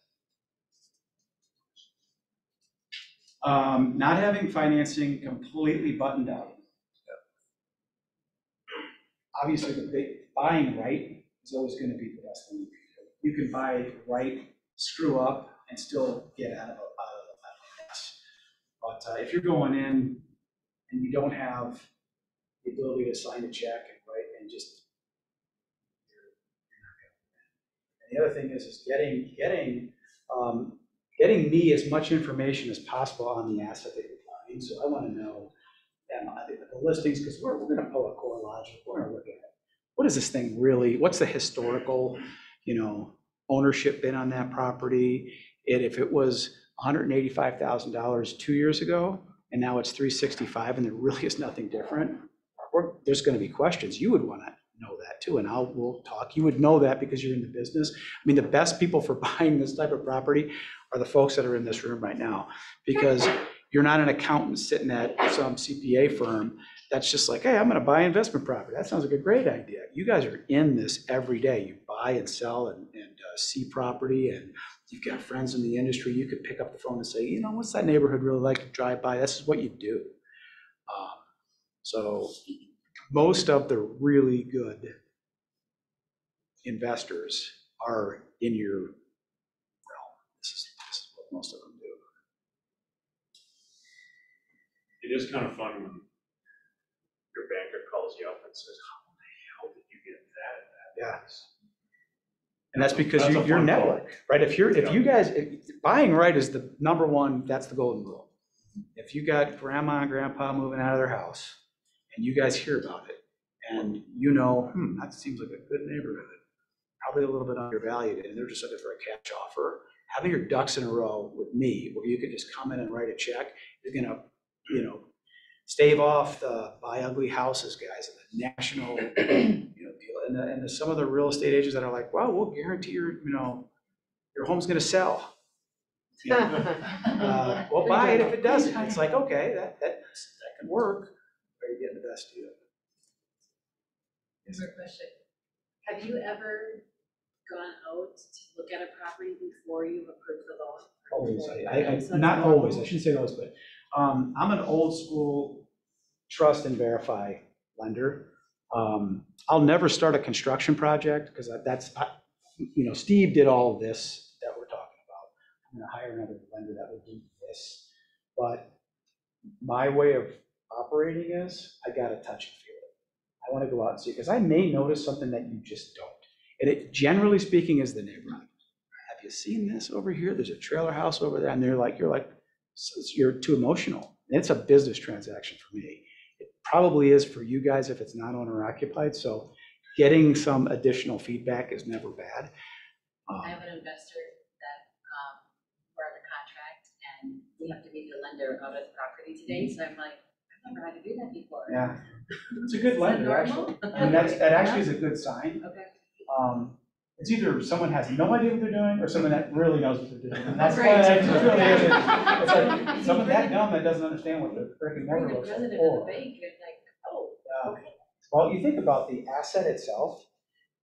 Not having financing completely buttoned out. Obviously, buying right is always going to be the best thing. You can buy right, screw up, and still get out of a mess. But if you're going in and you don't have the ability to sign a check and just, and the other thing is getting me as much information as possible on the asset that you're buying. So I want to know the listings, because we're going to pull a core logic. We're going to look at it. What is this thing really? What's the historical, ownership been on that property? And if it was $185,000 2 years ago, and now it's $365,000, and there really is nothing different, there's going to be questions. You would want to know that too, and we'll talk. You would know that because you're in the business. I mean, the best people for buying this type of property are the folks that are in this room right now, because you're not an accountant sitting at some CPA firm that's just like, hey, I'm going to buy investment property. That sounds like a great idea. You guys are in this every day. You buy and sell and see property, and you've got friends in the industry. You could pick up the phone and say, what's that neighborhood really like to drive by? This is what you do. So most of the really good investors are in your realm. This is what most of them do. It is kind of fun when your banker calls you up and says, how the hell did you get that? Yeah. And that's because That's a your fun network, call. right? If you guys, buying right is the number one, that's the golden rule. If you got grandma and grandpa moving out of their house and you guys hear about it and that seems like a good neighborhood, probably a little bit undervalued, and they're just looking for a cash offer, having your ducks in a row with me where you could just come in and write a check is going to, stave off the buy ugly houses guys and the national, deal. And some of the real estate agents that are like, well, we'll guarantee your home's going to sell. We'll buy it if it doesn't. It's like, okay, that can work. Are you getting the best deal? Here's a question. Have you ever gone out to look at a property before you've approved the loan? Always. Not always. I shouldn't say always, but I'm an old school trust and verify lender. I'll never start a construction project because Steve did all of this that we're talking about. I'm going to hire another lender that will do this. But my way of operating is I got to touch and feel it. I want to go out and see, because I may notice something that you just don't. And it, generally speaking, is the neighborhood. Have you seen this over here? There's a trailer house over there. And you're like, you're too emotional. And it's a business transaction for me. It probably is for you guys if it's not owner occupied. So getting some additional feedback is never bad. I have an investor that we're under contract and we have to meet the lender out of the property today. So I'm like, I've never had to do that before. Yeah, it's a good lender, actually. And that actually is a good sign. Okay. It's either someone has no idea what they're doing or someone that really knows what they're doing. And that's Right. why it really is. It's like someone that dumb that doesn't understand what the brick and mortar The looks like. president of the bank is like, oh, okay. Well, you think about the asset itself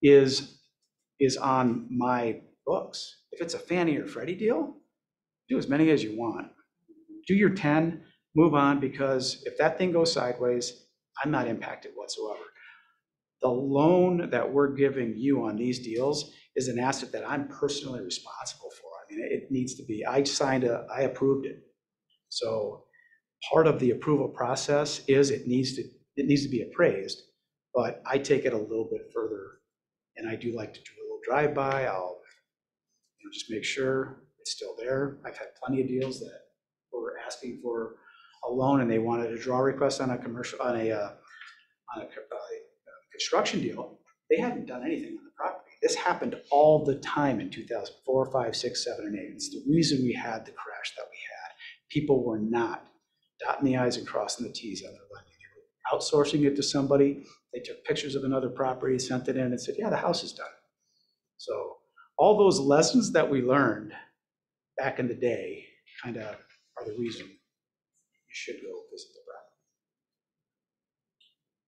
is on my books. If it's a Fannie or Freddie deal, do as many as you want. Do your 10, move on, because if that thing goes sideways, I'm not impacted whatsoever. The loan that we're giving you on these deals is an asset that I'm personally responsible for. I mean, it needs to be, I approved it. So part of the approval process is it needs to be appraised, but I take it a little bit further, and I do like to do a little drive-by. I'll just make sure It's still there. I've had plenty of deals that were asking for a loan and they wanted a draw request on a commercial, on a construction deal. They hadn't done anything on the property. This happened all the time in 2004, 5, 6, 7, and 8. It's the reason we had the crash that we had. People were not dotting the I's and crossing the T's on their lending. They were outsourcing it to somebody. They took pictures of another property, sent it in and said, yeah, the house is done. So all those lessons that we learned back in the day kind of are the reason you should go visit the property.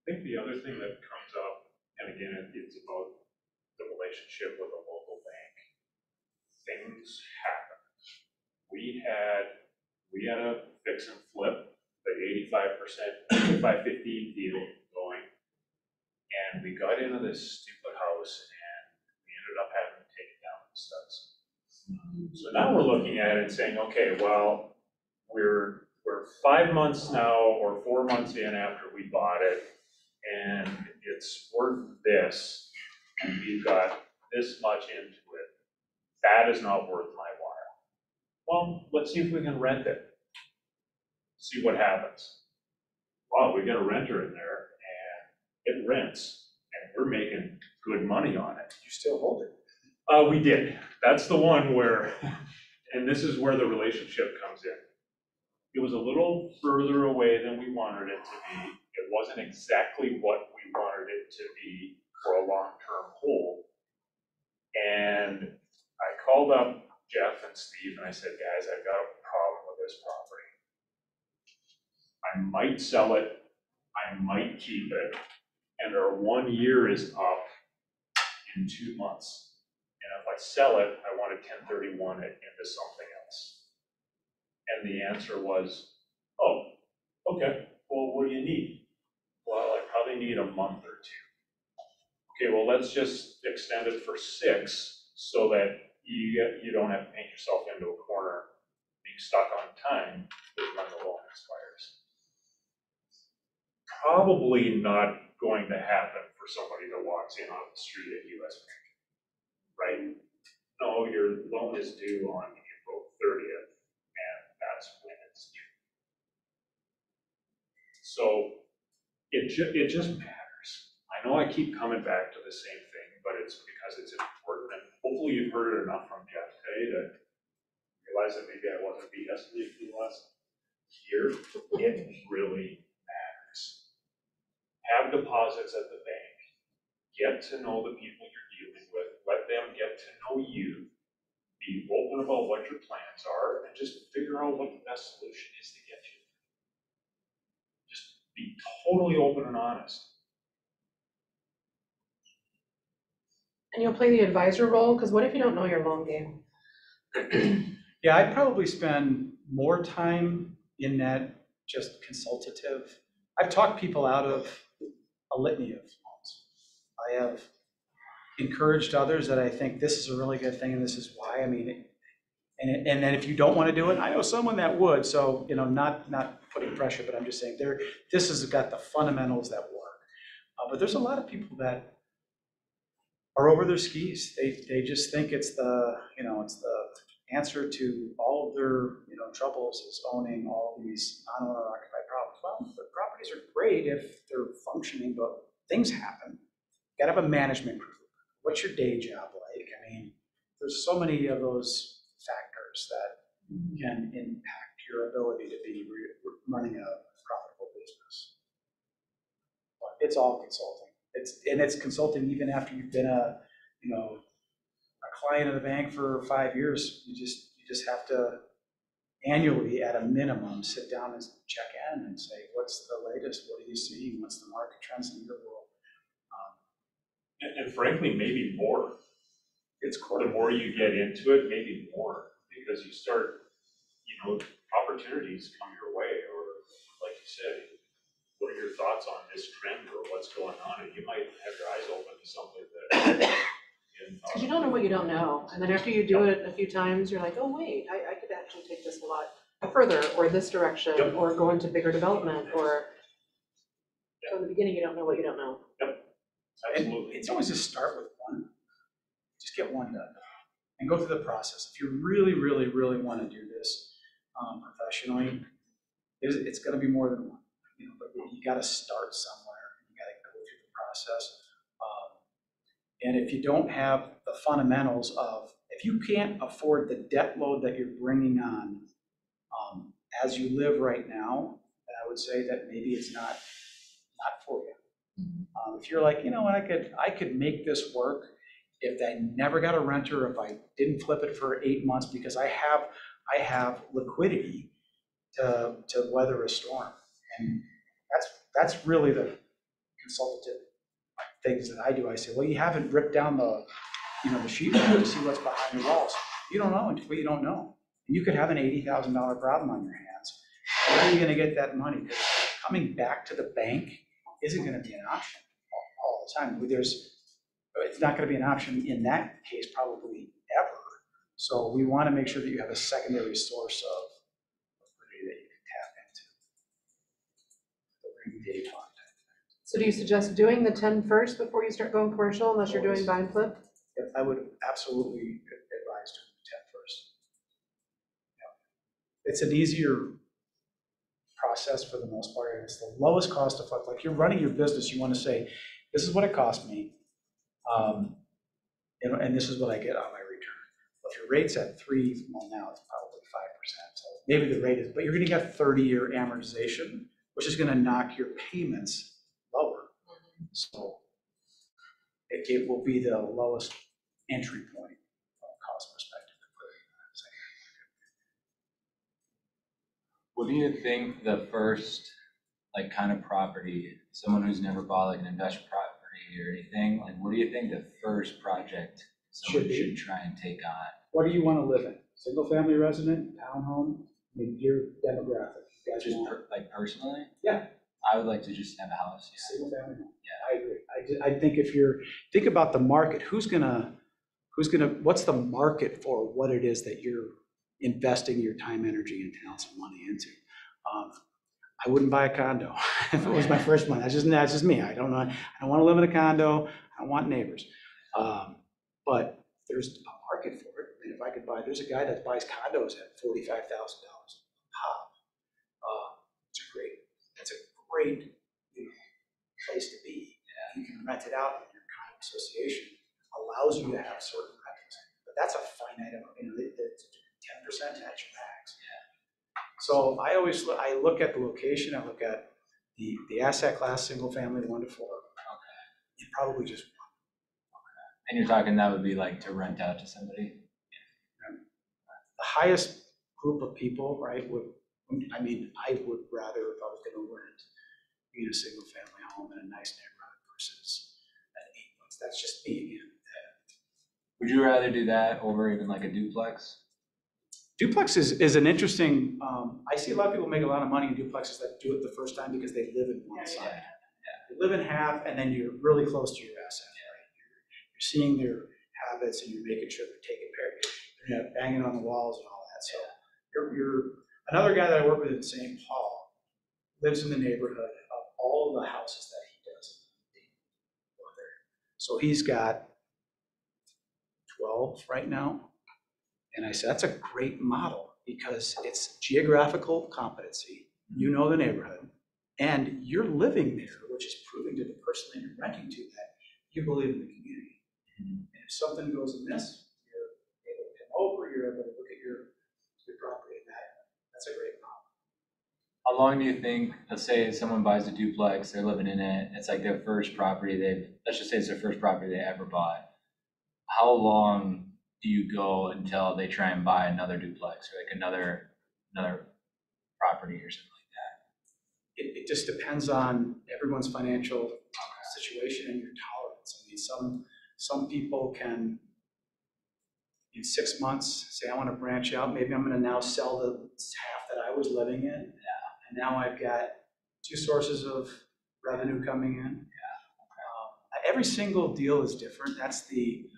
I think the other thing that comes up, and again, it's about the relationship with a local bank. Things happen. We had a fix and flip, the 85%, 85-15 deal going, and we got into this stupid house and we ended up having to take it down to the studs. So now we're looking at it and saying, okay, well, we're 5 months now or 4 months in after we bought it, and it's worth this, and we've got this much into it. That is not worth my while. Well, let's see if we can rent it. See what happens. Wow, we got a renter in there, and it rents, and we're making good money on it. You still hold it? We did. That's the one where, and this is where the relationship comes in. It was a little further away than we wanted it to be. It wasn't exactly what we wanted it to be for a long-term hold. And I called up Jeff and Steve and I said, guys, I've got a problem with this property. I might sell it, I might keep it, and our 1 year is up in 2 months. And if I sell it, I want to 1031 it into something else. And the answer was, oh, okay, well, what do you need? Well, I probably need a month or 2. Okay, well, let's just extend it for 6 so that you don't have to paint yourself into a corner being stuck on time with when the loan expires. Probably not going to happen for somebody that walks in on the street at US Bank, right? No, your loan is due on April 30th, and that's when it's due. So it just matters. I know I keep coming back to the same thing, but it's because it's important. And hopefully you've heard it enough from Jeff today to realize that maybe I wasn't BSing you for the last year. It really matters. Have deposits at the bank. Get to know the people you're dealing with. Let them get to know you. Be open about what your plans are and just figure out what the best solution is to get you. Just be totally open and honest. And you'll play the advisor role, because what if you don't know your loan game? Yeah, I'd probably spend more time in that just consultative. I've talked people out of a litany of loans. I have encouraged others that I think this is a really good thing and this is why. I mean, and then if you don't want to do it, I know someone that would. So, you know, not putting pressure, but I'm just saying this has got the fundamentals that work. But there's a lot of people that are over their skis. They just think it's the answer to all of their, troubles is owning all these non-owner occupied properties. Well, the properties are great if they're functioning, but things happen. You gotta have a management group. What's your day job like? I mean, there's so many of those factors that can impact your ability to be running a profitable business. But it's all consulting. It's consulting even after you've been a client of the bank for 5 years. You just have to annually, at a minimum, sit down and check in and say, what's the latest? What are you seeing? What's the market trends in your world? And frankly, maybe more. The more you get into it, maybe more, because you start, opportunities come your way, or like you said, what are your thoughts on this trend or what's going on? And you might have your eyes open to something that Because you don't know what you don't know. And then after you do it a few times, you're like, oh, wait, I could actually take this a lot further, or this direction, or go into bigger development, or so in the beginning, you don't know what you don't know. Absolutely. It's always a start with one. Just get one done. and go through the process. If you really, really, really want to do this professionally, it's going to be more than one. But you got to start somewhere. You got to go through the process. And if you don't have the fundamentals of, if you can't afford the debt load that you're bringing on as you live right now, then I would say that maybe it's not for you. If you're like, you know what, I could make this work if I never got a renter, if I didn't flip it for 8 months, because I have liquidity to weather a storm. And that's really the consultative things that I do. I say, well, you haven't ripped down the sheetrock to see what's behind the walls. You don't know until you don't know. You could have an $80,000 problem on your hands. Where are you going to get that money? Because coming back to the bank isn't going to be an option all the time. It's not going to be an option in that case probably ever. So we want to make sure that you have a secondary source of liquidity that you can tap into. The rainy day fund. So do you suggest doing the 10 first before you start going commercial, unless you're doing buy and flip? I would absolutely advise doing the 10 first. Yeah. It's an easier process for the most part, and it's the lowest cost of flip. Like you're running your business, you want to say, this is what it cost me, and this is what I get on my return. Well, if your rate's at 3, well, now it's probably 5%. So maybe the rate is, but you're going to get 30-year amortization, which is going to knock your payments lower. So it will be the lowest entry point from a cost perspective. What do you think the first kind of property, someone who's never bought like an investment property or anything, what do you think the first project someone should try and take on? What do you want to live in? Single family resident, townhome? I mean, your demographic. You guys Just want, personally? Yeah. I would like to just have a house. Yeah. Single family home. Yeah. I agree. I think if think about the market, what's the market for what it is that you're investing your time, energy, and talents and money into? I wouldn't buy a condo if it was my first one. That's just me. I don't know. I don't want to live in a condo. I don't want neighbors. But there's a market for it. And if I could buy, there's a guy that buys condos at $45,000 pop. That's a great place to be. Yeah. You can rent it out, and your condo association allows you to have certain rentals. But that's a finite amount. 10% at your max. Yeah. So I look at the location. I look at the asset class, single family, 1 to 4. Okay. And probably just one. Okay. And you're talking that would be to rent out to somebody? Yeah. The highest group of people, right, I would rather, if I was going to rent, be in a single family home in a nice neighborhood versus an 8 months. That's just me again. Would you rather do that over even a duplex? Duplex is an interesting, I see a lot of people make a lot of money in duplexes that do it the first time because they live in one side. Yeah. You live in half, and then you're really close to your asset, right? You're seeing their habits, and you're making sure they're taken care of. You're not banging on the walls and all that. So you're another guy that I work with in St. Paul lives in the neighborhood of all of the houses that he does. So he's got 12 right now. And I said, that's a great model because it's geographical competency. You know the neighborhood, and you're living there, which is proving to the person that you're renting to that you believe in the community. And if something goes amiss, you're able to come over, you're able to look at your property, and that's a great model. How long do you think, let's say someone buys a duplex, they're living in it, it's their first property let's just say it's their first property they ever bought. How long do you go until they try and buy another duplex or another property or something like that? It just depends on everyone's financial situation and your tolerance. I mean, some people can, in 6 months, say, I want to branch out. Maybe I'm going to now sell the half that I was living in. Yeah. And now I've got 2 sources of revenue coming in. Yeah. Every single deal is different. That's the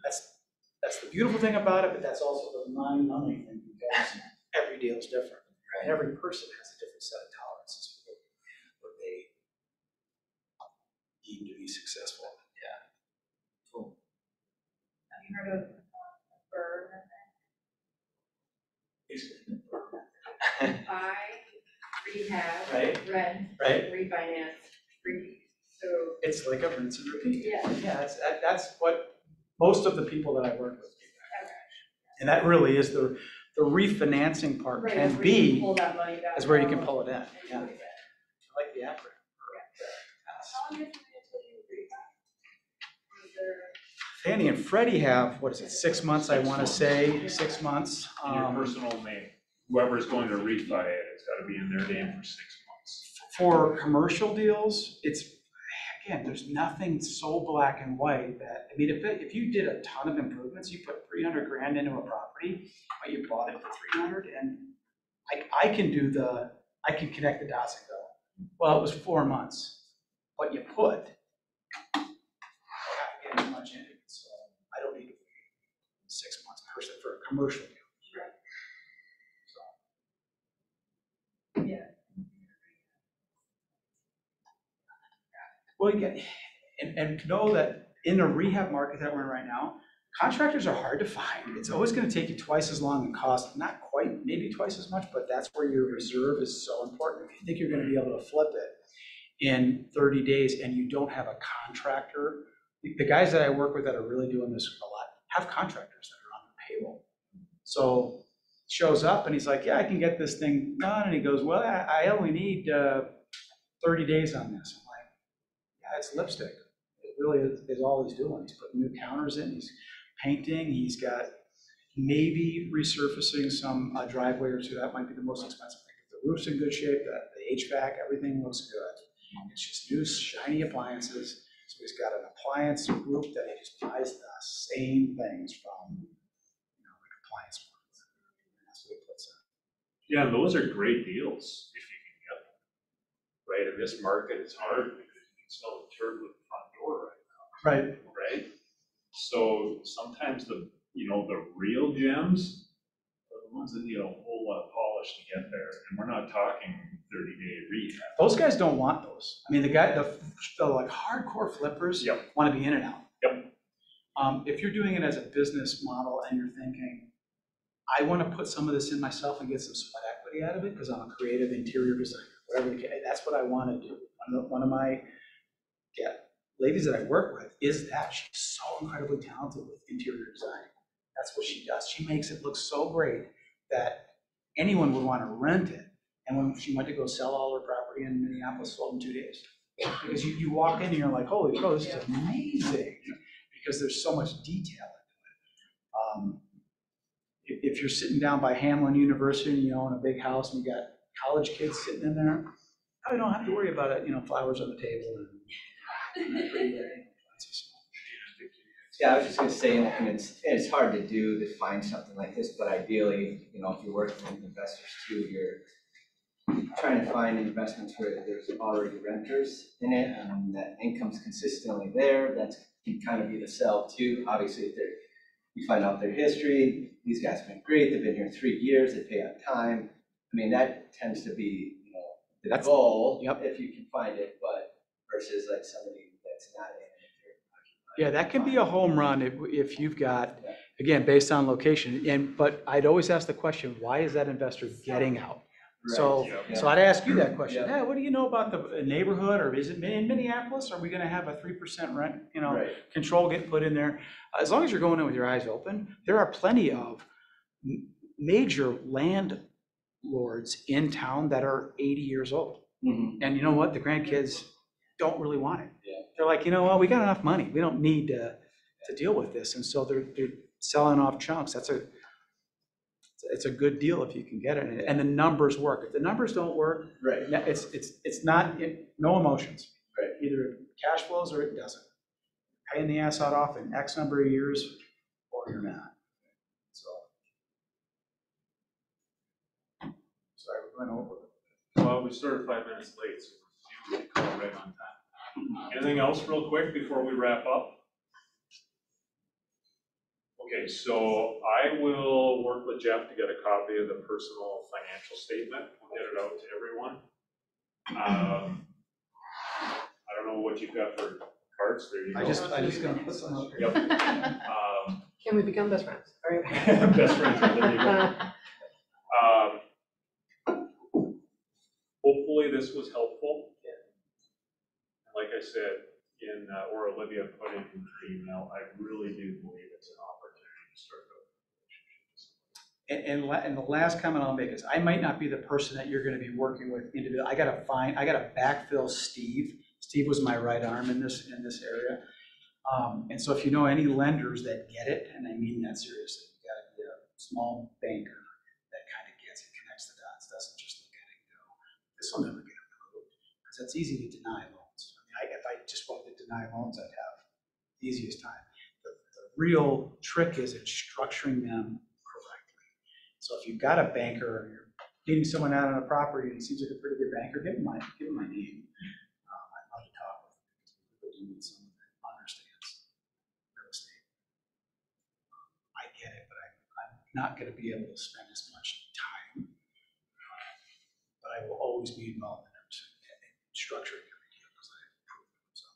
beautiful thing about it, but that's also the mind-numbing thing because every deal is different. Right. And every person has a different set of tolerances for what they deem to be successful. Yeah. Cool. Have you heard of burn? Buy, rehab, Right. rent, Right? refinance, repeat. So, It's like a rinse and repeat. yeah. Yeah, that's what most of the people that I work with do that. And that really is the refinancing part Right, can that's where you be, pull that money back is where you out can pull it in, and yeah. do I it again. like the acronym. How long is it until you refi? Is there? Fannie and Freddie have, what is it, 6 months, I want to say, 6 months. In your personal name, whoever's going to refi it, it's gotta be in their name for 6 months. For commercial deals, it's, again, there's nothing so black and white that, I mean, if you did a ton of improvements, you put 300 grand into a property, but you bought it for 300, and I can connect the dots and go, well, it was 4 months, but you put, I have to get as much in it, so I don't need to wait 6 months for a commercial deal. Well, again, and know that in the rehab market that we're in right now, contractors are hard to find. It's always gonna take you twice as long and cost, not quite, maybe twice as much, but that's where your reserve is so important. If you think you're gonna be able to flip it in 30 days and you don't have a contractor, the guys that I work with that are really doing this a lot have contractors that are on the payroll. So shows up and he's like, yeah, I can get this thing done. And he goes, well, I only need 30 days on this. I'm like, yeah, it's lipstick. It really is all he's doing. He's putting new counters in, he's painting, he's got maybe resurfacing some driveway or two. That might be the most expensive thing. The roof's in good shape, the HVAC, everything looks good. It's just new shiny appliances. So he's got an appliance group that he just buys the same things from, like appliance markets. That's what he puts in. Yeah, and those are great deals if you can get them. Right, in this market, it's hard because you can sell the turd with the front door right now. Right. Right? So sometimes the real gems are the ones that need a whole lot of polish to get there. And we're not talking 30-day rehab. Those guys don't want those. I mean, the like hardcore flippers want to be in and out. Yep. If you're doing it as a business model and you're thinking, I want to put some of this in myself and get some sweat equity out of it because I'm a creative interior designer, whatever the case, that's what I want to do. One of my ladies that I work with is that. She's so incredibly talented with interior design. That's what she does. She makes it look so great that anyone would want to rent it. And when she went to go sell all her property in Minneapolis, sold in 2 days. Because you walk in and you're like, holy cow, this is amazing. Because there's so much detail into it. If you're sitting down by Hamlin University, in a big house and you got college kids sitting in there, you don't have to worry about it, flowers on the table. Yeah, I was just gonna say, and it's hard to do to find something like this, but ideally, if you're working with investors too, you're trying to find investments where there's already renters in it and that income's consistently there. That can kind of be the sell too. Obviously, if you find out their history, these guys have been great, they've been here 3 years, they pay on time. I mean, that tends to be, the goal, if you can find it, but versus like somebody that's not in it. Yeah, that can be a home run if you've got, again, based on location. But I'd always ask the question, why is that investor getting out? Right. So I'd ask you that question. Hey, what do you know about the neighborhood, or is it in Minneapolis? Are we going to have a 3% rent, control get put in there? As long as you're going in with your eyes open, there are plenty of major landlords in town that are 80 years old. Mm-hmm. And you know what? The grandkids don't really want it. They're like, we got enough money. We don't need to deal with this. And so they're selling off chunks. It's a good deal if you can get it. And the numbers work. If the numbers don't work, right, it's not, no emotions. Right. Either it cash flows or it doesn't. Paying the ass out off in X number of years, or you're not. Sorry, we're going over. Well, we started 5 minutes late, so we're usually coming right on time. Anything else real quick before we wrap up? Okay, so I will work with Jeff to get a copy of the personal financial statement. We'll get it out to everyone. I don't know what you've got for cards. There you go. I just gonna put some up here. Yep. Can we become best friends? All right. Best friends, there you go. hopefully this was helpful. And like I said, or Olivia put in her email, I really do believe it's an opportunity to start building relationships. And the last comment I'll make is, I might not be the person that you're gonna be working with individually. I gotta backfill Steve. Steve was my right arm in this area. And so if you know any lenders that get it, and I mean that seriously, you gotta be a small banker that kind of gets it, connects the dots, doesn't just look at it and go, this will never get approved. Because it's easy to deny loans. I mean, if I just wanted to deny loans, I'd have the easiest time. The real trick is in structuring them correctly. So if you've got a banker, or you're getting someone out on a property and he seems like a pretty good banker, give him my name. I'd love to talk with him, because we really do need someone that understands real estate. I get it, but I'm not going to be able to spend as much time, but I will always be involved in structuring every deal because I approve them. So.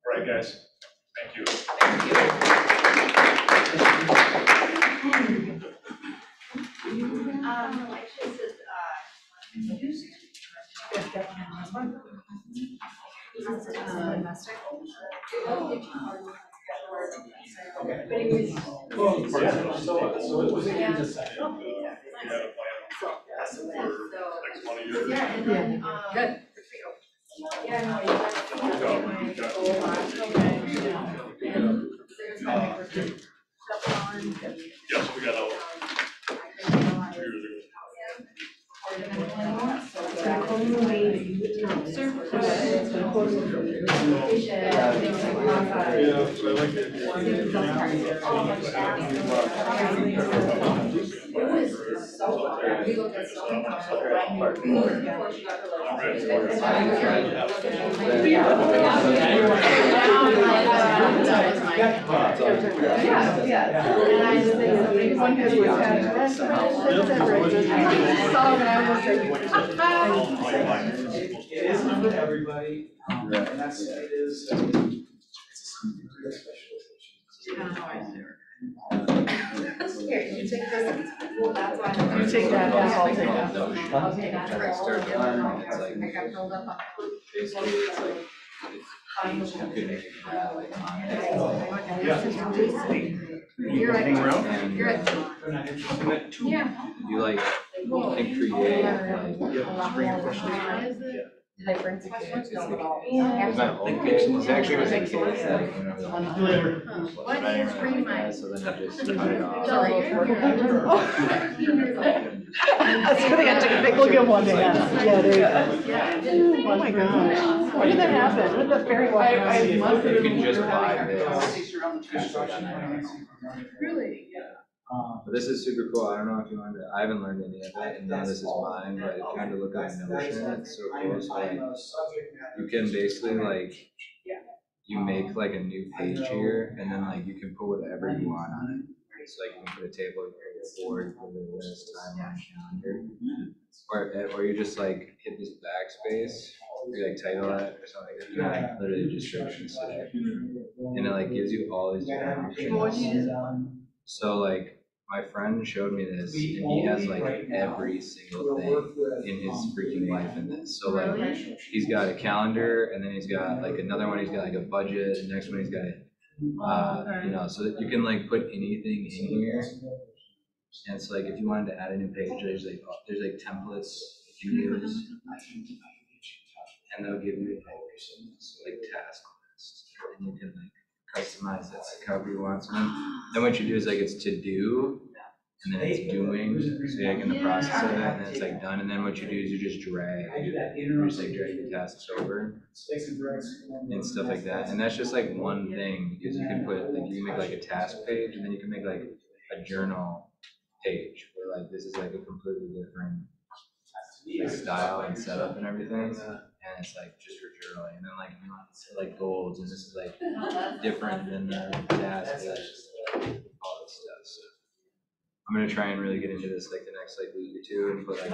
All right, guys. Thank you. So it was in the second. Good. Yes, we got out. It is not for everybody, and that's, it is, Here, you take this. Well, that's why. You take that, I'll take that. I'll take that. I start to learn, it's like, I got filled up on. basically, it's like, it's good, like, You're right. and You're right. Yeah. you like, can create, like, Did I bring questions? it's my old case, it's actually was a case that whenever the one. What is free mind? So then I just cut it off. Sorry, you're That's good, I took a big look at one day. Yeah, there you go. Oh my gosh, when did that happen? When did the fairy walk around? You can just buy this. Really? But this is super cool. I don't know if you learned it. I haven't learned any of it, and none of this is mine, but it kind of looked like Notion. It's so cool. So like, you can basically like, you make like a new page here, and then like you can put whatever you want on it. So like you can put a table, you can put a board, put a list, timeline, calendar, or you just like hit this backspace, or you like title it or something like that. You like literally just search and say, and it like gives you all these different options. So like my friend showed me this, and he has like every single thing in his freaking life in this. So like he's got a calendar, and then he's got like another one. He's got like a budget. The next one he's got you know, so that you can like put anything in here. And it's like if you wanted to add a new page, there's like templates you can use, and they'll give you like task lists, and you can like customize it like however you want. So then what you do is like it's to do, and then it's doing, so you're like in the process of it, and then it's like done, and then what you do is you just drag, you just like drag the tasks over, and stuff like that. And that's just like one thing, because you can put, like you can make like a task page, and then you can make like a journal page, where like this is like a completely different like style and setup and everything. And it's like just for journaling, and then like you want to say like goals, and this is like different than the task, all this stuff. So I'm gonna try and really get into this like the next like week or two, and put like